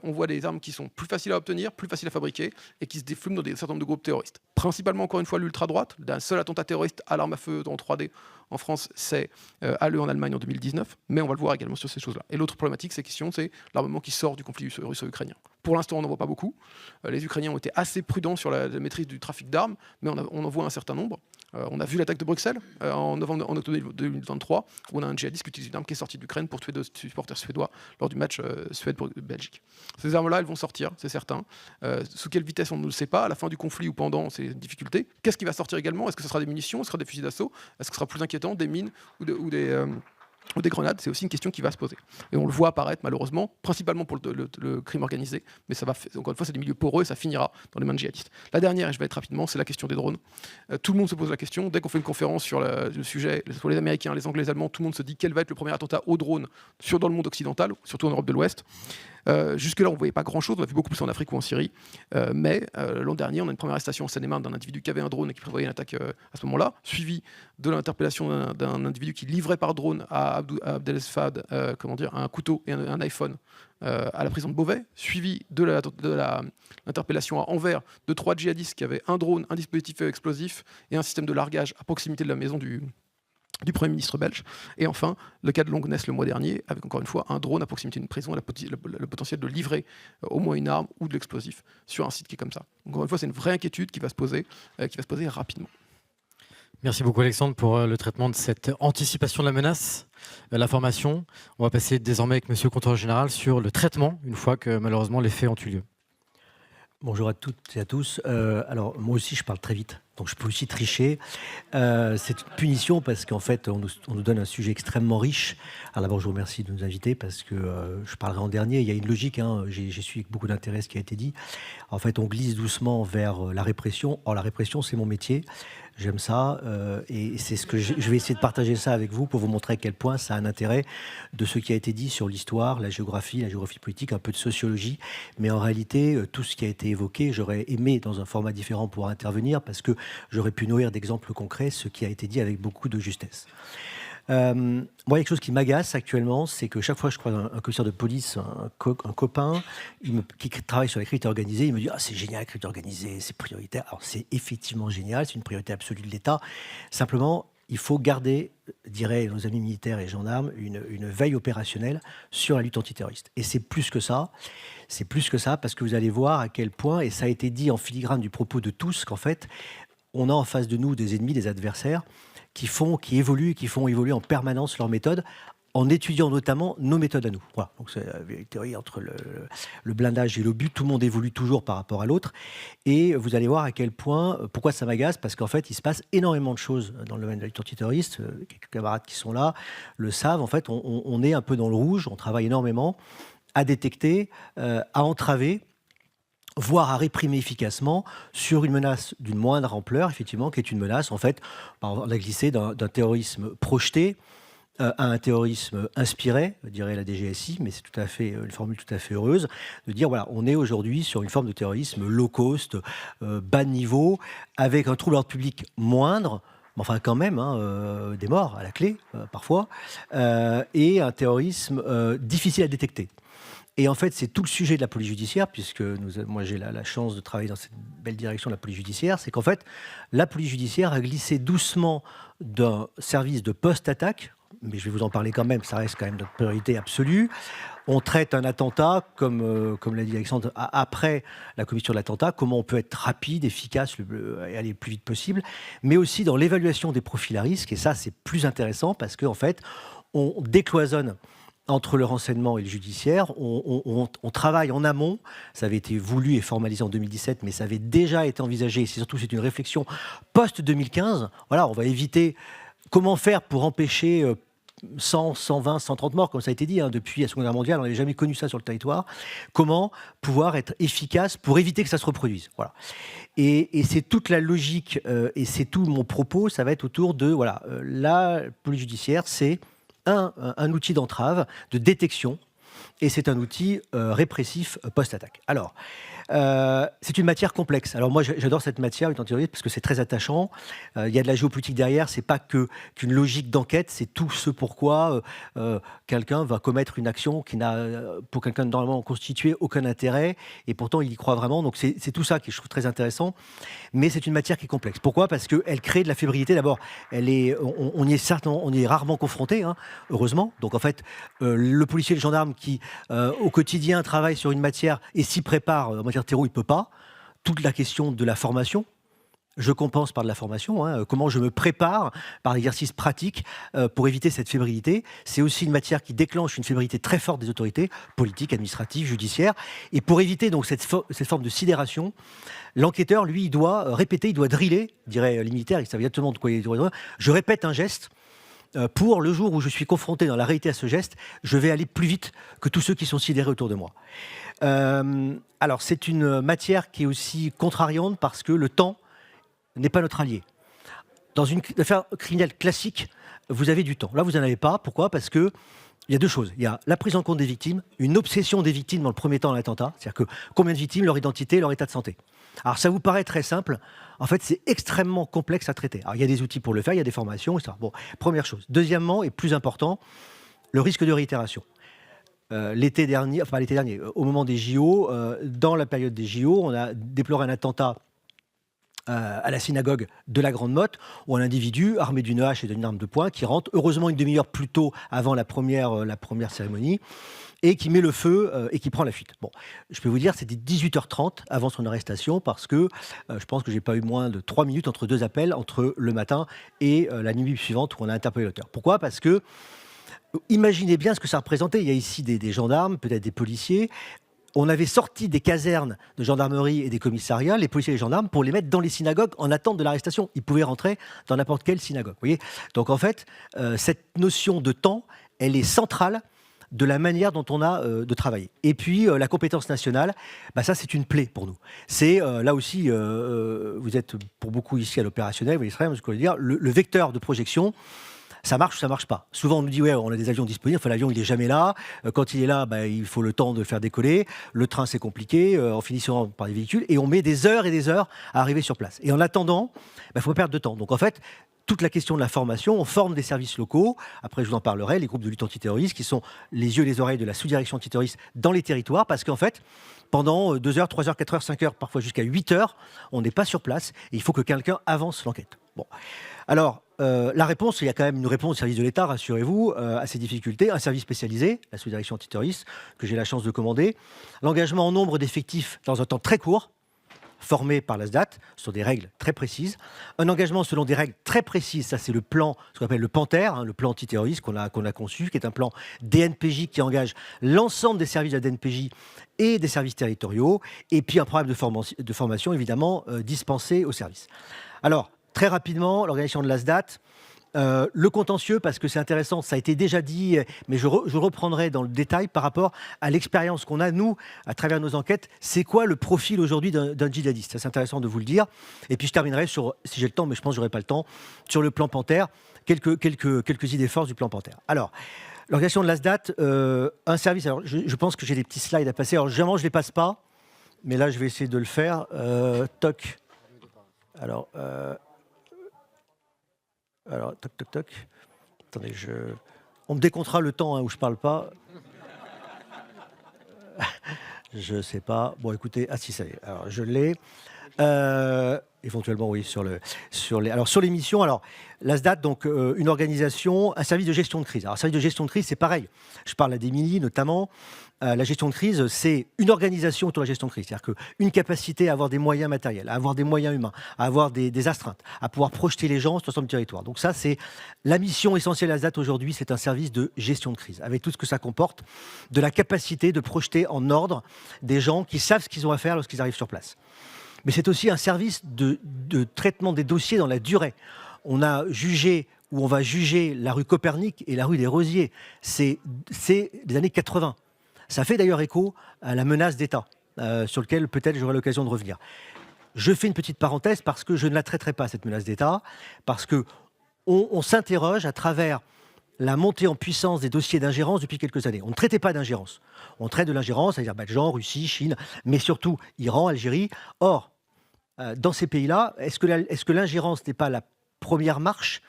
On voit des armes qui sont plus faciles à obtenir, plus faciles à fabriquer et qui se déflument dans des certain nombre de groupes terroristes. Principalement, encore une fois, l'ultra-droite. D'un seul attentat terroriste à l'arme à feu en 3D en France, c'est Halle en Allemagne en 2019, mais on va le voir également sur ces choses-là. Et l'autre problématique, c'est l'armement qui sort du conflit russo-ukrainien. Pour l'instant, on n'en voit pas beaucoup. Les Ukrainiens ont été assez prudents sur la maîtrise du trafic d'armes, mais on en voit un certain nombre. On a vu l'attaque de Bruxelles en octobre 2023, où on a un djihadiste qui utilise une arme qui est sortie d'Ukraine pour tuer 2 supporters suédois lors du match Suède-Belgique. Ces armes-là, elles vont sortir, c'est certain. Sous quelle vitesse, on ne le sait pas. À la fin du conflit ou pendant, c'est une difficulté. Qu'est-ce qui va sortir également? Est-ce que ce sera des munitions? Est-ce que ce sera des fusils d'assaut? Est-ce que ce sera plus inquiétant, des mines ou des grenades? C'est aussi une question qui va se poser. Et on le voit apparaître malheureusement, principalement pour le crime organisé, mais ça va, encore une fois, c'est des milieux poreux et ça finira dans les mains de djihadistes. La dernière, et je vais être rapidement, c'est la question des drones. Tout le monde se pose la question. Dès qu'on fait une conférence sur le sujet, pour les Américains, les Anglais, les Allemands, tout le monde se dit quel va être le premier attentat au drone dans le monde occidental, surtout en Europe de l'Ouest. Jusque-là, on ne voyait pas grand-chose, on a vu beaucoup plus en Afrique ou en Syrie, mais l'an dernier, on a une première arrestation en Seine-et-Marne d'un individu qui avait un drone et qui prévoyait une attaque à ce moment-là, suivi de l'interpellation d'un individu qui livrait par drone à Abdel Fad un couteau et un iPhone à la prison de Beauvais, suivi de l'interpellation à Anvers de 3 djihadistes qui avaient un drone, un dispositif explosif et un système de largage à proximité de la maison du Premier ministre belge. Et enfin, le cas de Longness le mois dernier, avec encore une fois un drone à proximité d'une prison, le potentiel de livrer au moins une arme ou de l'explosif sur un site qui est comme ça. Encore une fois, c'est une vraie inquiétude qui va se poser rapidement. Merci beaucoup Alexandre pour le traitement de cette anticipation de la menace, la formation. On va passer désormais avec Monsieur le Contrôleur Général sur le traitement, une fois que malheureusement les faits ont eu lieu. Bonjour à toutes et à tous. Alors moi aussi je parle très vite, donc je peux aussi tricher. C'est une punition parce qu'en fait on nous donne un sujet extrêmement riche. Alors d'abord je vous remercie de nous inviter parce que je parlerai en dernier. Il y a une logique, j'ai suivi avec beaucoup d'intérêt ce qui a été dit. En fait on glisse doucement vers la répression. Or la répression c'est mon métier. J'aime ça et c'est ce que je vais essayer de partager ça avec vous pour vous montrer à quel point ça a un intérêt de ce qui a été dit sur l'histoire, la géographie politique, un peu de sociologie. Mais en réalité, tout ce qui a été évoqué, j'aurais aimé dans un format différent pouvoir intervenir parce que j'aurais pu nourrir d'exemples concrets ce qui a été dit avec beaucoup de justesse. Moi, quelque chose qui m'agace actuellement, c'est que chaque fois que je croise un commissaire de police, un copain qui travaille sur la criminalité organisée, il me dit « Ah, c'est génial, la criminalité organisée, c'est prioritaire. » Alors, c'est effectivement génial, c'est une priorité absolue de l'État. Simplement, il faut garder, diraient nos amis militaires et gendarmes, une veille opérationnelle sur la lutte antiterroriste. Et c'est plus que ça. C'est plus que ça parce que vous allez voir à quel point, et ça a été dit en filigrane du propos de tous, qu'en fait, on a en face de nous des ennemis, des adversaires, qui font évoluer en permanence leurs méthodes, en étudiant notamment nos méthodes à nous. Voilà. Donc c'est la théorie entre le blindage et l'obus, tout le monde évolue toujours par rapport à l'autre. Et vous allez voir à quel point, pourquoi ça m'agace, parce qu'en fait, il se passe énormément de choses dans le domaine de la lutte antiterroriste. Quelques camarades qui sont là le savent. En fait, on est un peu dans le rouge, on travaille énormément à détecter, à entraver, voire à réprimer efficacement sur une menace d'une moindre ampleur, effectivement, qui est une menace, en fait, on a glissé d'un terrorisme projeté à un terrorisme inspiré, dirait la DGSI, mais c'est tout à fait une formule tout à fait heureuse, de dire, voilà, on est aujourd'hui sur une forme de terrorisme low cost, bas de niveau, avec un trouble d'ordre public moindre, mais enfin quand même, des morts à la clé, parfois, et un terrorisme difficile à détecter. Et en fait, c'est tout le sujet de la police judiciaire, puisque moi j'ai la chance de travailler dans cette belle direction de la police judiciaire, c'est qu'en fait, la police judiciaire a glissé doucement d'un service de post-attaque, mais je vais vous en parler quand même, ça reste quand même notre priorité absolue. On traite un attentat, comme l'a dit Alexandre, après la commission de l'attentat, comment on peut être rapide, efficace et aller le plus vite possible, mais aussi dans l'évaluation des profils à risque, et ça c'est plus intéressant parce qu'en fait, on décloisonne entre le renseignement et le judiciaire, on travaille en amont. Ça avait été voulu et formalisé en 2017, mais ça avait déjà été envisagé. C'est une réflexion post-2015. Voilà, on va éviter comment faire pour empêcher 100, 120, 130 morts, comme ça a été dit, depuis la Seconde Guerre mondiale. On n'avait jamais connu ça sur le territoire. Comment pouvoir être efficace pour éviter que ça se reproduise. Voilà. Et c'est toute la logique, et c'est tout mon propos, ça va être autour de, voilà, la police judiciaire, c'est un outil d'entrave, de détection, et c'est un outil répressif post-attaque. Alors, C'est une matière complexe. Alors moi, j'adore cette matière, le terrorisme, parce que c'est très attachant. Il y a de la géopolitique derrière. C'est pas qu'une logique d'enquête. C'est tout ce pourquoi quelqu'un va commettre une action qui n'a, pour quelqu'un de normalement constitué, aucun intérêt. Et pourtant, il y croit vraiment. Donc c'est tout ça qui je trouve très intéressant. Mais c'est une matière qui est complexe. Pourquoi ? Parce qu'elle crée de la fébrilité. D'abord, on y est rarement confronté, hein, heureusement. Donc en fait, le policier, le gendarme qui au quotidien travaille sur une matière et s'y prépare en matière terreau, il ne peut pas. Toute la question de la formation, je compense par de la formation, hein, comment je me prépare par l'exercice pratique pour éviter cette fébrilité. C'est aussi une matière qui déclenche une fébrilité très forte des autorités politiques, administratives, judiciaires. Et pour éviter donc cette forme de sidération, l'enquêteur, lui, il doit répéter, il doit driller, diraient les militaires, ils savent exactement de quoi il doit. Je répète un geste. Pour le jour où je suis confronté dans la réalité à ce geste, je vais aller plus vite que tous ceux qui sont sidérés autour de moi. Alors, c'est une matière qui est aussi contrariante parce que le temps n'est pas notre allié. Dans une affaire criminelle classique, vous avez du temps. Là, vous n'en avez pas. Pourquoi ? Parce que il y a deux choses. Il y a la prise en compte des victimes, une obsession des victimes dans le premier temps dans l'attentat. C'est-à-dire que combien de victimes, leur identité, leur état de santé. Alors, ça vous paraît très simple. En fait, c'est extrêmement complexe à traiter. Alors, il y a des outils pour le faire, il y a des formations, etc. Bon, première chose. Deuxièmement, et plus important, le risque de réitération. L'été dernier, au moment des JO, dans la période des JO, on a déploré un attentat à la synagogue de la Grande Motte, où un individu armé d'une hache et d'une arme de poing qui rentre, heureusement une demi-heure plus tôt avant la première cérémonie, et qui met le feu et qui prend la fuite. Bon, je peux vous dire, c'était 18h30 avant son arrestation, parce que je pense que j'ai pas eu moins de 3 minutes entre deux appels, entre le matin et la nuit suivante où on a interpellé l'auteur. Pourquoi ? Parce que imaginez bien ce que ça représentait. Il y a ici des gendarmes, peut-être des policiers. On avait sorti des casernes de gendarmerie et des commissariats, les policiers et les gendarmes, pour les mettre dans les synagogues en attente de l'arrestation. Ils pouvaient rentrer dans n'importe quelle synagogue. Vous voyez ? Donc en fait, cette notion de temps, elle est centrale de la manière dont on a de travailler. Et puis, la compétence nationale, bah ça, c'est une plaie pour nous. C'est, là aussi, vous êtes pour beaucoup ici à l'opérationnel, vous voyez très bien ce que je veux dire, le vecteur de projection. Ça marche ou ça marche pas. Souvent, on nous dit, ouais, on a des avions disponibles. Enfin, l'avion, il est jamais là. Quand il est là, bah, il faut le temps de le faire décoller. Le train, c'est compliqué, en finissant par des véhicules. Et on met des heures et des heures à arriver sur place. Et en attendant, il faut pas perdre de temps. Donc, en fait, toute la question de la formation, on forme des services locaux. Après, je vous en parlerai, les groupes de lutte antiterroriste, qui sont les yeux et les oreilles de la sous-direction antiterroriste dans les territoires. Parce qu'en fait, pendant 2 heures, 3 heures, 4 heures, 5 heures, parfois jusqu'à 8 heures, on n'est pas sur place. Et il faut que quelqu'un avance l'enquête. Bon. Alors, la réponse, il y a quand même une réponse au service de l'État, rassurez-vous, à ces difficultés. Un service spécialisé, la sous-direction antiterroriste, que j'ai la chance de commander. L'engagement en nombre d'effectifs dans un temps très court, formé par la SDAT, sur des règles très précises. Un engagement selon des règles très précises, ça c'est le plan, ce qu'on appelle le PANTER, hein, le plan antiterroriste qu'on a conçu, qui est un plan DNPJ qui engage l'ensemble des services de la DNPJ et des services territoriaux. Et puis un programme de formation, évidemment, dispensé aux services. Alors, très rapidement, l'organisation de la SDAT, le contentieux, parce que c'est intéressant, ça a été déjà dit, mais je reprendrai dans le détail par rapport à l'expérience qu'on a, nous, à travers nos enquêtes. C'est quoi le profil aujourd'hui d'un djihadiste ? C'est intéressant de vous le dire. Et puis je terminerai sur, si j'ai le temps, mais je pense que je n'aurai pas le temps, sur le plan PANTER, quelques idées forces du plan PANTER. Alors, l'organisation de la SDAT, un service, alors je pense que j'ai des petits slides à passer. Alors, généralement, je ne les passe pas, mais là, je vais essayer de le faire. Toc. Alors, toc, toc, toc. Attendez, on me décomptera le temps où je parle pas. Je sais pas. Bon, écoutez, ah si, ça y est. Alors, je l'ai. Éventuellement, oui, sur les missions. Alors, la SDAT, donc, une organisation, un service de gestion de crise. Alors, service de gestion de crise, c'est pareil. Je parle à d'Émilie, notamment. La gestion de crise, c'est une organisation autour de la gestion de crise. C'est-à-dire qu'une capacité à avoir des moyens matériels, à avoir des moyens humains, à avoir des astreintes, à pouvoir projeter les gens sur l'ensemble du territoire. Donc ça, c'est la mission essentielle de la SDAT aujourd'hui, c'est un service de gestion de crise, avec tout ce que ça comporte, de la capacité de projeter en ordre des gens qui savent ce qu'ils ont à faire lorsqu'ils arrivent sur place. Mais c'est aussi un service de traitement des dossiers dans la durée. On a jugé, ou on va juger la rue Copernic et la rue des Rosiers. C'est des années 80. Ça fait d'ailleurs écho à la menace d'État, sur lequel peut-être j'aurai l'occasion de revenir. Je fais une petite parenthèse parce que je ne la traiterai pas, cette menace d'État, parce qu'on s'interroge à travers la montée en puissance des dossiers d'ingérence depuis quelques années. On ne traitait pas d'ingérence. On traite de l'ingérence, Azerbaïdjan, Russie, Chine, mais surtout Iran, Algérie. Or, dans ces pays-là, est-ce que l'ingérence n'est pas la première marche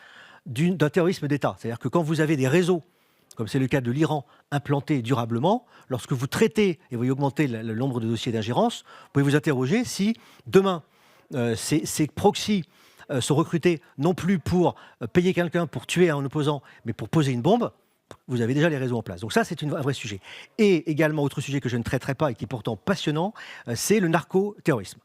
d'un terrorisme d'État? C'est-à-dire que quand vous avez des réseaux, comme c'est le cas de l'Iran, implantés durablement, lorsque vous traitez et vous augmentez le nombre de dossiers d'ingérence, vous pouvez vous interroger si demain, ces proxys sont recrutés non plus pour payer quelqu'un pour tuer un opposant, mais pour poser une bombe. Vous avez déjà les réseaux en place. Donc ça, c'est un vrai sujet. Et également, autre sujet que je ne traiterai pas et qui est pourtant passionnant, c'est le narcoterrorisme.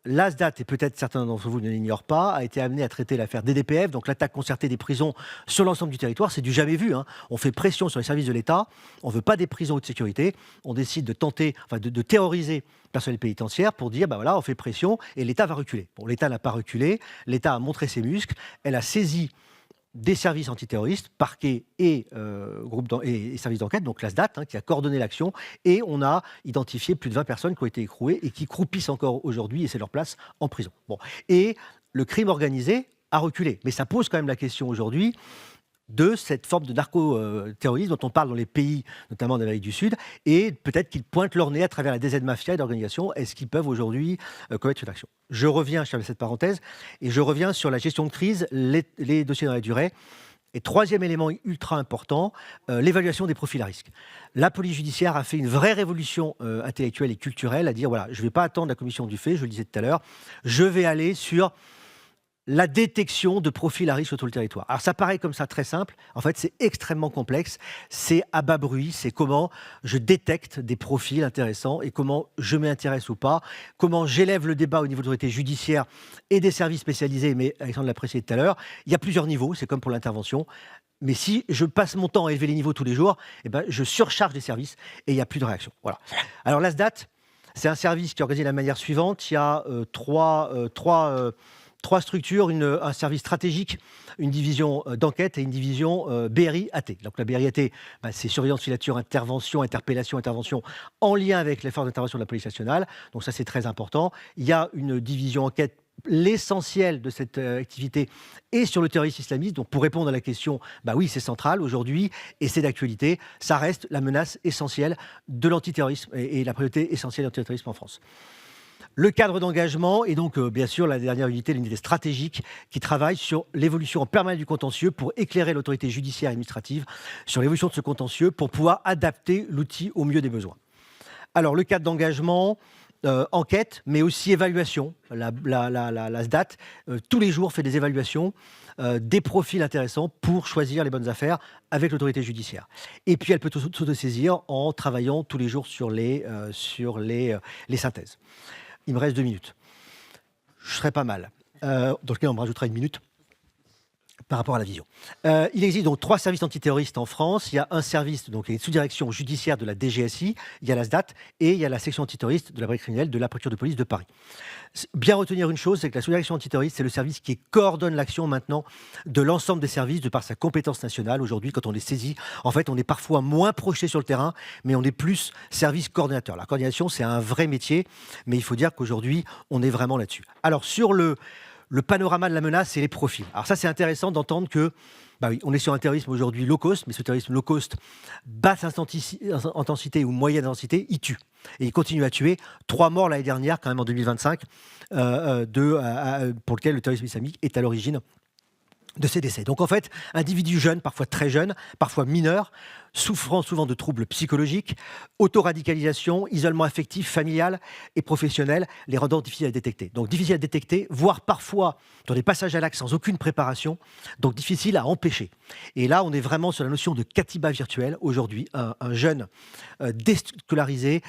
L'ASDAT, et peut-être certains d'entre vous ne l'ignorent pas, a été amené à traiter l'affaire DDPF, donc l'attaque concertée des prisons sur l'ensemble du territoire. C'est du jamais vu. On fait pression sur les services de l'État. On ne veut pas des prisons de sécurité. On décide de tenter, de terroriser le personnel pénitentiaire pour dire, on fait pression et l'État va reculer. Bon, l'État n'a pas reculé. L'État a montré ses muscles. Elle a saisi des services antiterroristes, parquets et services d'enquête, donc l'ASDAT, qui a coordonné l'action, et on a identifié plus de 20 personnes qui ont été écrouées et qui croupissent encore aujourd'hui, et c'est leur place en prison. Bon. Et le crime organisé a reculé, mais ça pose quand même la question aujourd'hui de cette forme de narco-terrorisme dont on parle dans les pays, notamment d'Amérique du Sud, et peut-être qu'ils pointent leur nez à travers la DZ Mafia et d'organisations. Est-ce qu'ils peuvent aujourd'hui commettre cette action? Je reviens, je ferme cette parenthèse, et je reviens sur la gestion de crise, les dossiers dans la durée. Et troisième élément ultra important, l'évaluation des profils à risque. La police judiciaire a fait une vraie révolution intellectuelle et culturelle, à dire, voilà, je ne vais pas attendre la commission du fait, je le disais tout à l'heure, je vais aller sur la détection de profils à risque sur tout le territoire. Alors ça paraît comme ça très simple, en fait c'est extrêmement complexe, c'est à bas bruit, c'est comment je détecte des profils intéressants et comment je m'y intéresse ou pas, comment j'élève le débat au niveau de l'autorité judiciaire et des services spécialisés, mais Alexandre l'a précisé tout à l'heure, il y a plusieurs niveaux, c'est comme pour l'intervention, mais si je passe mon temps à élever les niveaux tous les jours, je surcharge les services et il n'y a plus de réaction. Voilà. Alors l'ASDAT, c'est un service qui est organisé de la manière suivante, il y a trois structures, un service stratégique, une division d'enquête et une division BRI-AT. Donc la BRI-AT, c'est surveillance, filature, intervention, interpellation, intervention en lien avec les forces d'intervention de la police nationale. Donc ça, c'est très important. Il y a une division enquête. L'essentiel de cette activité est sur le terrorisme islamiste. Donc pour répondre à la question, oui, c'est central aujourd'hui et c'est d'actualité. Ça reste la menace essentielle de l'antiterrorisme et la priorité essentielle de l'antiterrorisme en France. Le cadre d'engagement et donc, bien sûr, la dernière unité, l'unité stratégique, qui travaille sur l'évolution en permanence du contentieux pour éclairer l'autorité judiciaire et administrative sur l'évolution de ce contentieux pour pouvoir adapter l'outil au mieux des besoins. Alors, le cadre d'engagement, enquête, mais aussi évaluation. La SDAT, tous les jours, fait des évaluations, des profils intéressants pour choisir les bonnes affaires avec l'autorité judiciaire. Et puis, elle peut s'autosaisir en travaillant tous les jours sur les synthèses. Il me reste 2 minutes. Je serais pas mal. Dans lequel on me rajoutera 1 minute par rapport à la vision. Il existe donc 3 services antiterroristes en France. Il y a un service, donc une sous-direction judiciaire de la DGSI, il y a la SDAT et il y a la section antiterroriste de la brigade criminelle de la préfecture de police de Paris. Bien retenir une chose, c'est que la sous-direction antiterroriste, c'est le service qui coordonne l'action maintenant de l'ensemble des services de par sa compétence nationale. Aujourd'hui, quand on les saisit, en fait, on est parfois moins projeté sur le terrain, mais on est plus service coordinateur. La coordination, c'est un vrai métier, mais il faut dire qu'aujourd'hui, on est vraiment là-dessus. Alors, sur le panorama de la menace et les profils. Alors ça, c'est intéressant d'entendre que, oui, on est sur un terrorisme aujourd'hui low cost, mais ce terrorisme low cost, basse intensité ou moyenne intensité, il tue. Et il continue à tuer. 3 morts l'année dernière, quand même en 2025, pour lequel le terrorisme islamique est à l'origine de ces décès. Donc en fait, individus jeunes, parfois très jeunes, parfois mineurs, souffrant souvent de troubles psychologiques, autoradicalisation, isolement affectif, familial et professionnel, les rendant difficiles à détecter. Donc difficiles à détecter, voire parfois dans des passages à l'acte sans aucune préparation, donc difficiles à empêcher. Et là, on est vraiment sur la notion de katiba virtuel. Aujourd'hui, un jeune déscolarisé,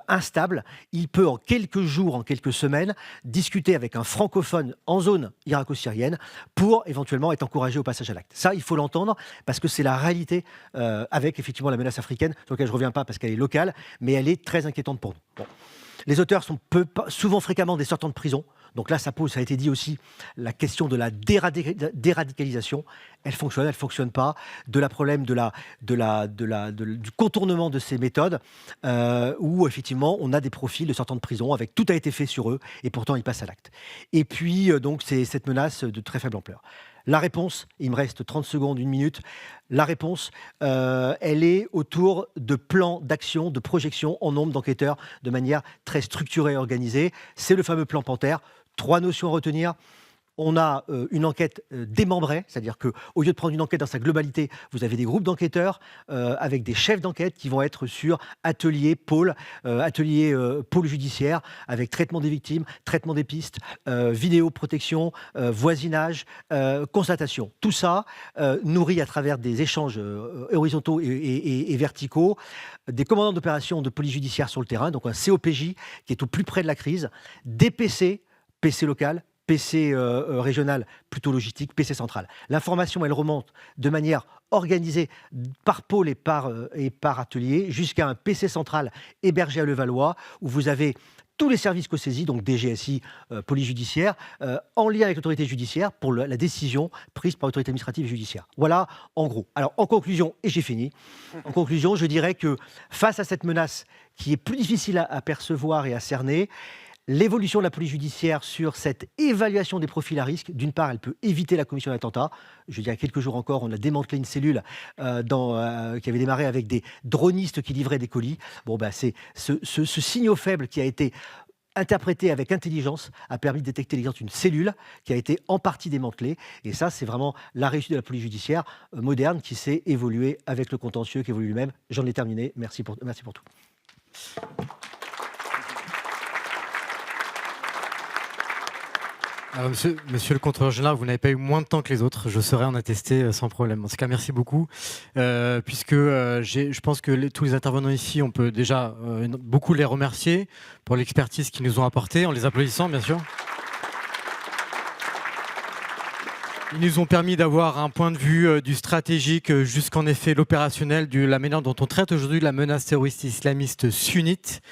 instable, il peut en quelques jours, en quelques semaines, discuter avec un francophone en zone irako-syrienne pour éventuellement être encouragé au passage à l'acte. Ça, il faut l'entendre parce que c'est la réalité avec effectivement la menace africaine, sur laquelle je ne reviens pas parce qu'elle est locale, mais elle est très inquiétante pour nous. Bon. Les auteurs sont souvent fréquemment des sortants de prison. Donc là, ça a été dit aussi, la question de la déradicalisation. Elle ne fonctionne pas. De la problème du contournement de ces méthodes, où effectivement, on a des profils de sortants de prison, avec tout a été fait sur eux, et pourtant ils passent à l'acte. Et puis, donc, c'est cette menace de très faible ampleur. La réponse, il me reste 30 secondes, 1 minute. La réponse, elle est autour de plans d'action, de projection en nombre d'enquêteurs de manière très structurée et organisée. C'est le fameux plan Panthère. 3 notions à retenir. On a une enquête démembrée, c'est-à-dire qu'au lieu de prendre une enquête dans sa globalité, vous avez des groupes d'enquêteurs avec des chefs d'enquête qui vont être sur atelier, pôle judiciaire, avec traitement des victimes, traitement des pistes, vidéoprotection, voisinage, constatation. Tout ça nourrit à travers des échanges horizontaux et verticaux, des commandants d'opération de police judiciaire sur le terrain, donc un COPJ qui est au plus près de la crise, des PC local, PC régional plutôt logistique, PC central. L'information, elle remonte de manière organisée par pôle et par atelier jusqu'à un PC central hébergé à Levallois où vous avez tous les services co-saisis, donc DGSI, police judiciaire, en lien avec l'autorité judiciaire pour la décision prise par l'autorité administrative et judiciaire. Voilà, en gros. Alors, en conclusion, et j'ai fini, en conclusion, je dirais que face à cette menace qui est plus difficile à percevoir et à cerner, l'évolution de la police judiciaire sur cette évaluation des profils à risque, d'une part, elle peut éviter la commission d'attentats. Je dis, il y a quelques jours encore, on a démantelé une cellule qui avait démarré avec des dronistes qui livraient des colis. Bon, ben, c'est ce signaux faible qui a été interprété avec intelligence a permis de détecter l'existence d'une cellule qui a été en partie démantelée. Et ça, c'est vraiment la réussite de la police judiciaire moderne qui s'est évoluée avec le contentieux, qui évolue lui-même. J'en ai terminé. Merci pour tout. Alors, monsieur le contrôleur général, vous n'avez pas eu moins de temps que les autres, je saurais en attester sans problème. En tout cas, merci beaucoup, puisque je pense que tous les intervenants ici, on peut déjà beaucoup les remercier pour l'expertise qu'ils nous ont apportée, en les applaudissant bien sûr. Ils nous ont permis d'avoir un point de vue du stratégique jusqu'en effet l'opérationnel, de la manière dont on traite aujourd'hui la menace terroriste islamiste sunnite.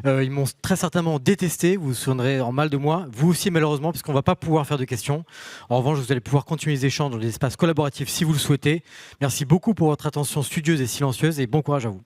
Ils m'ont très certainement détesté, vous vous souviendrez en mal de moi, vous aussi malheureusement, puisqu'on ne va pas pouvoir faire de questions. En revanche, vous allez pouvoir continuer les échanges dans des espaces collaboratifs si vous le souhaitez. Merci beaucoup pour votre attention studieuse et silencieuse et bon courage à vous.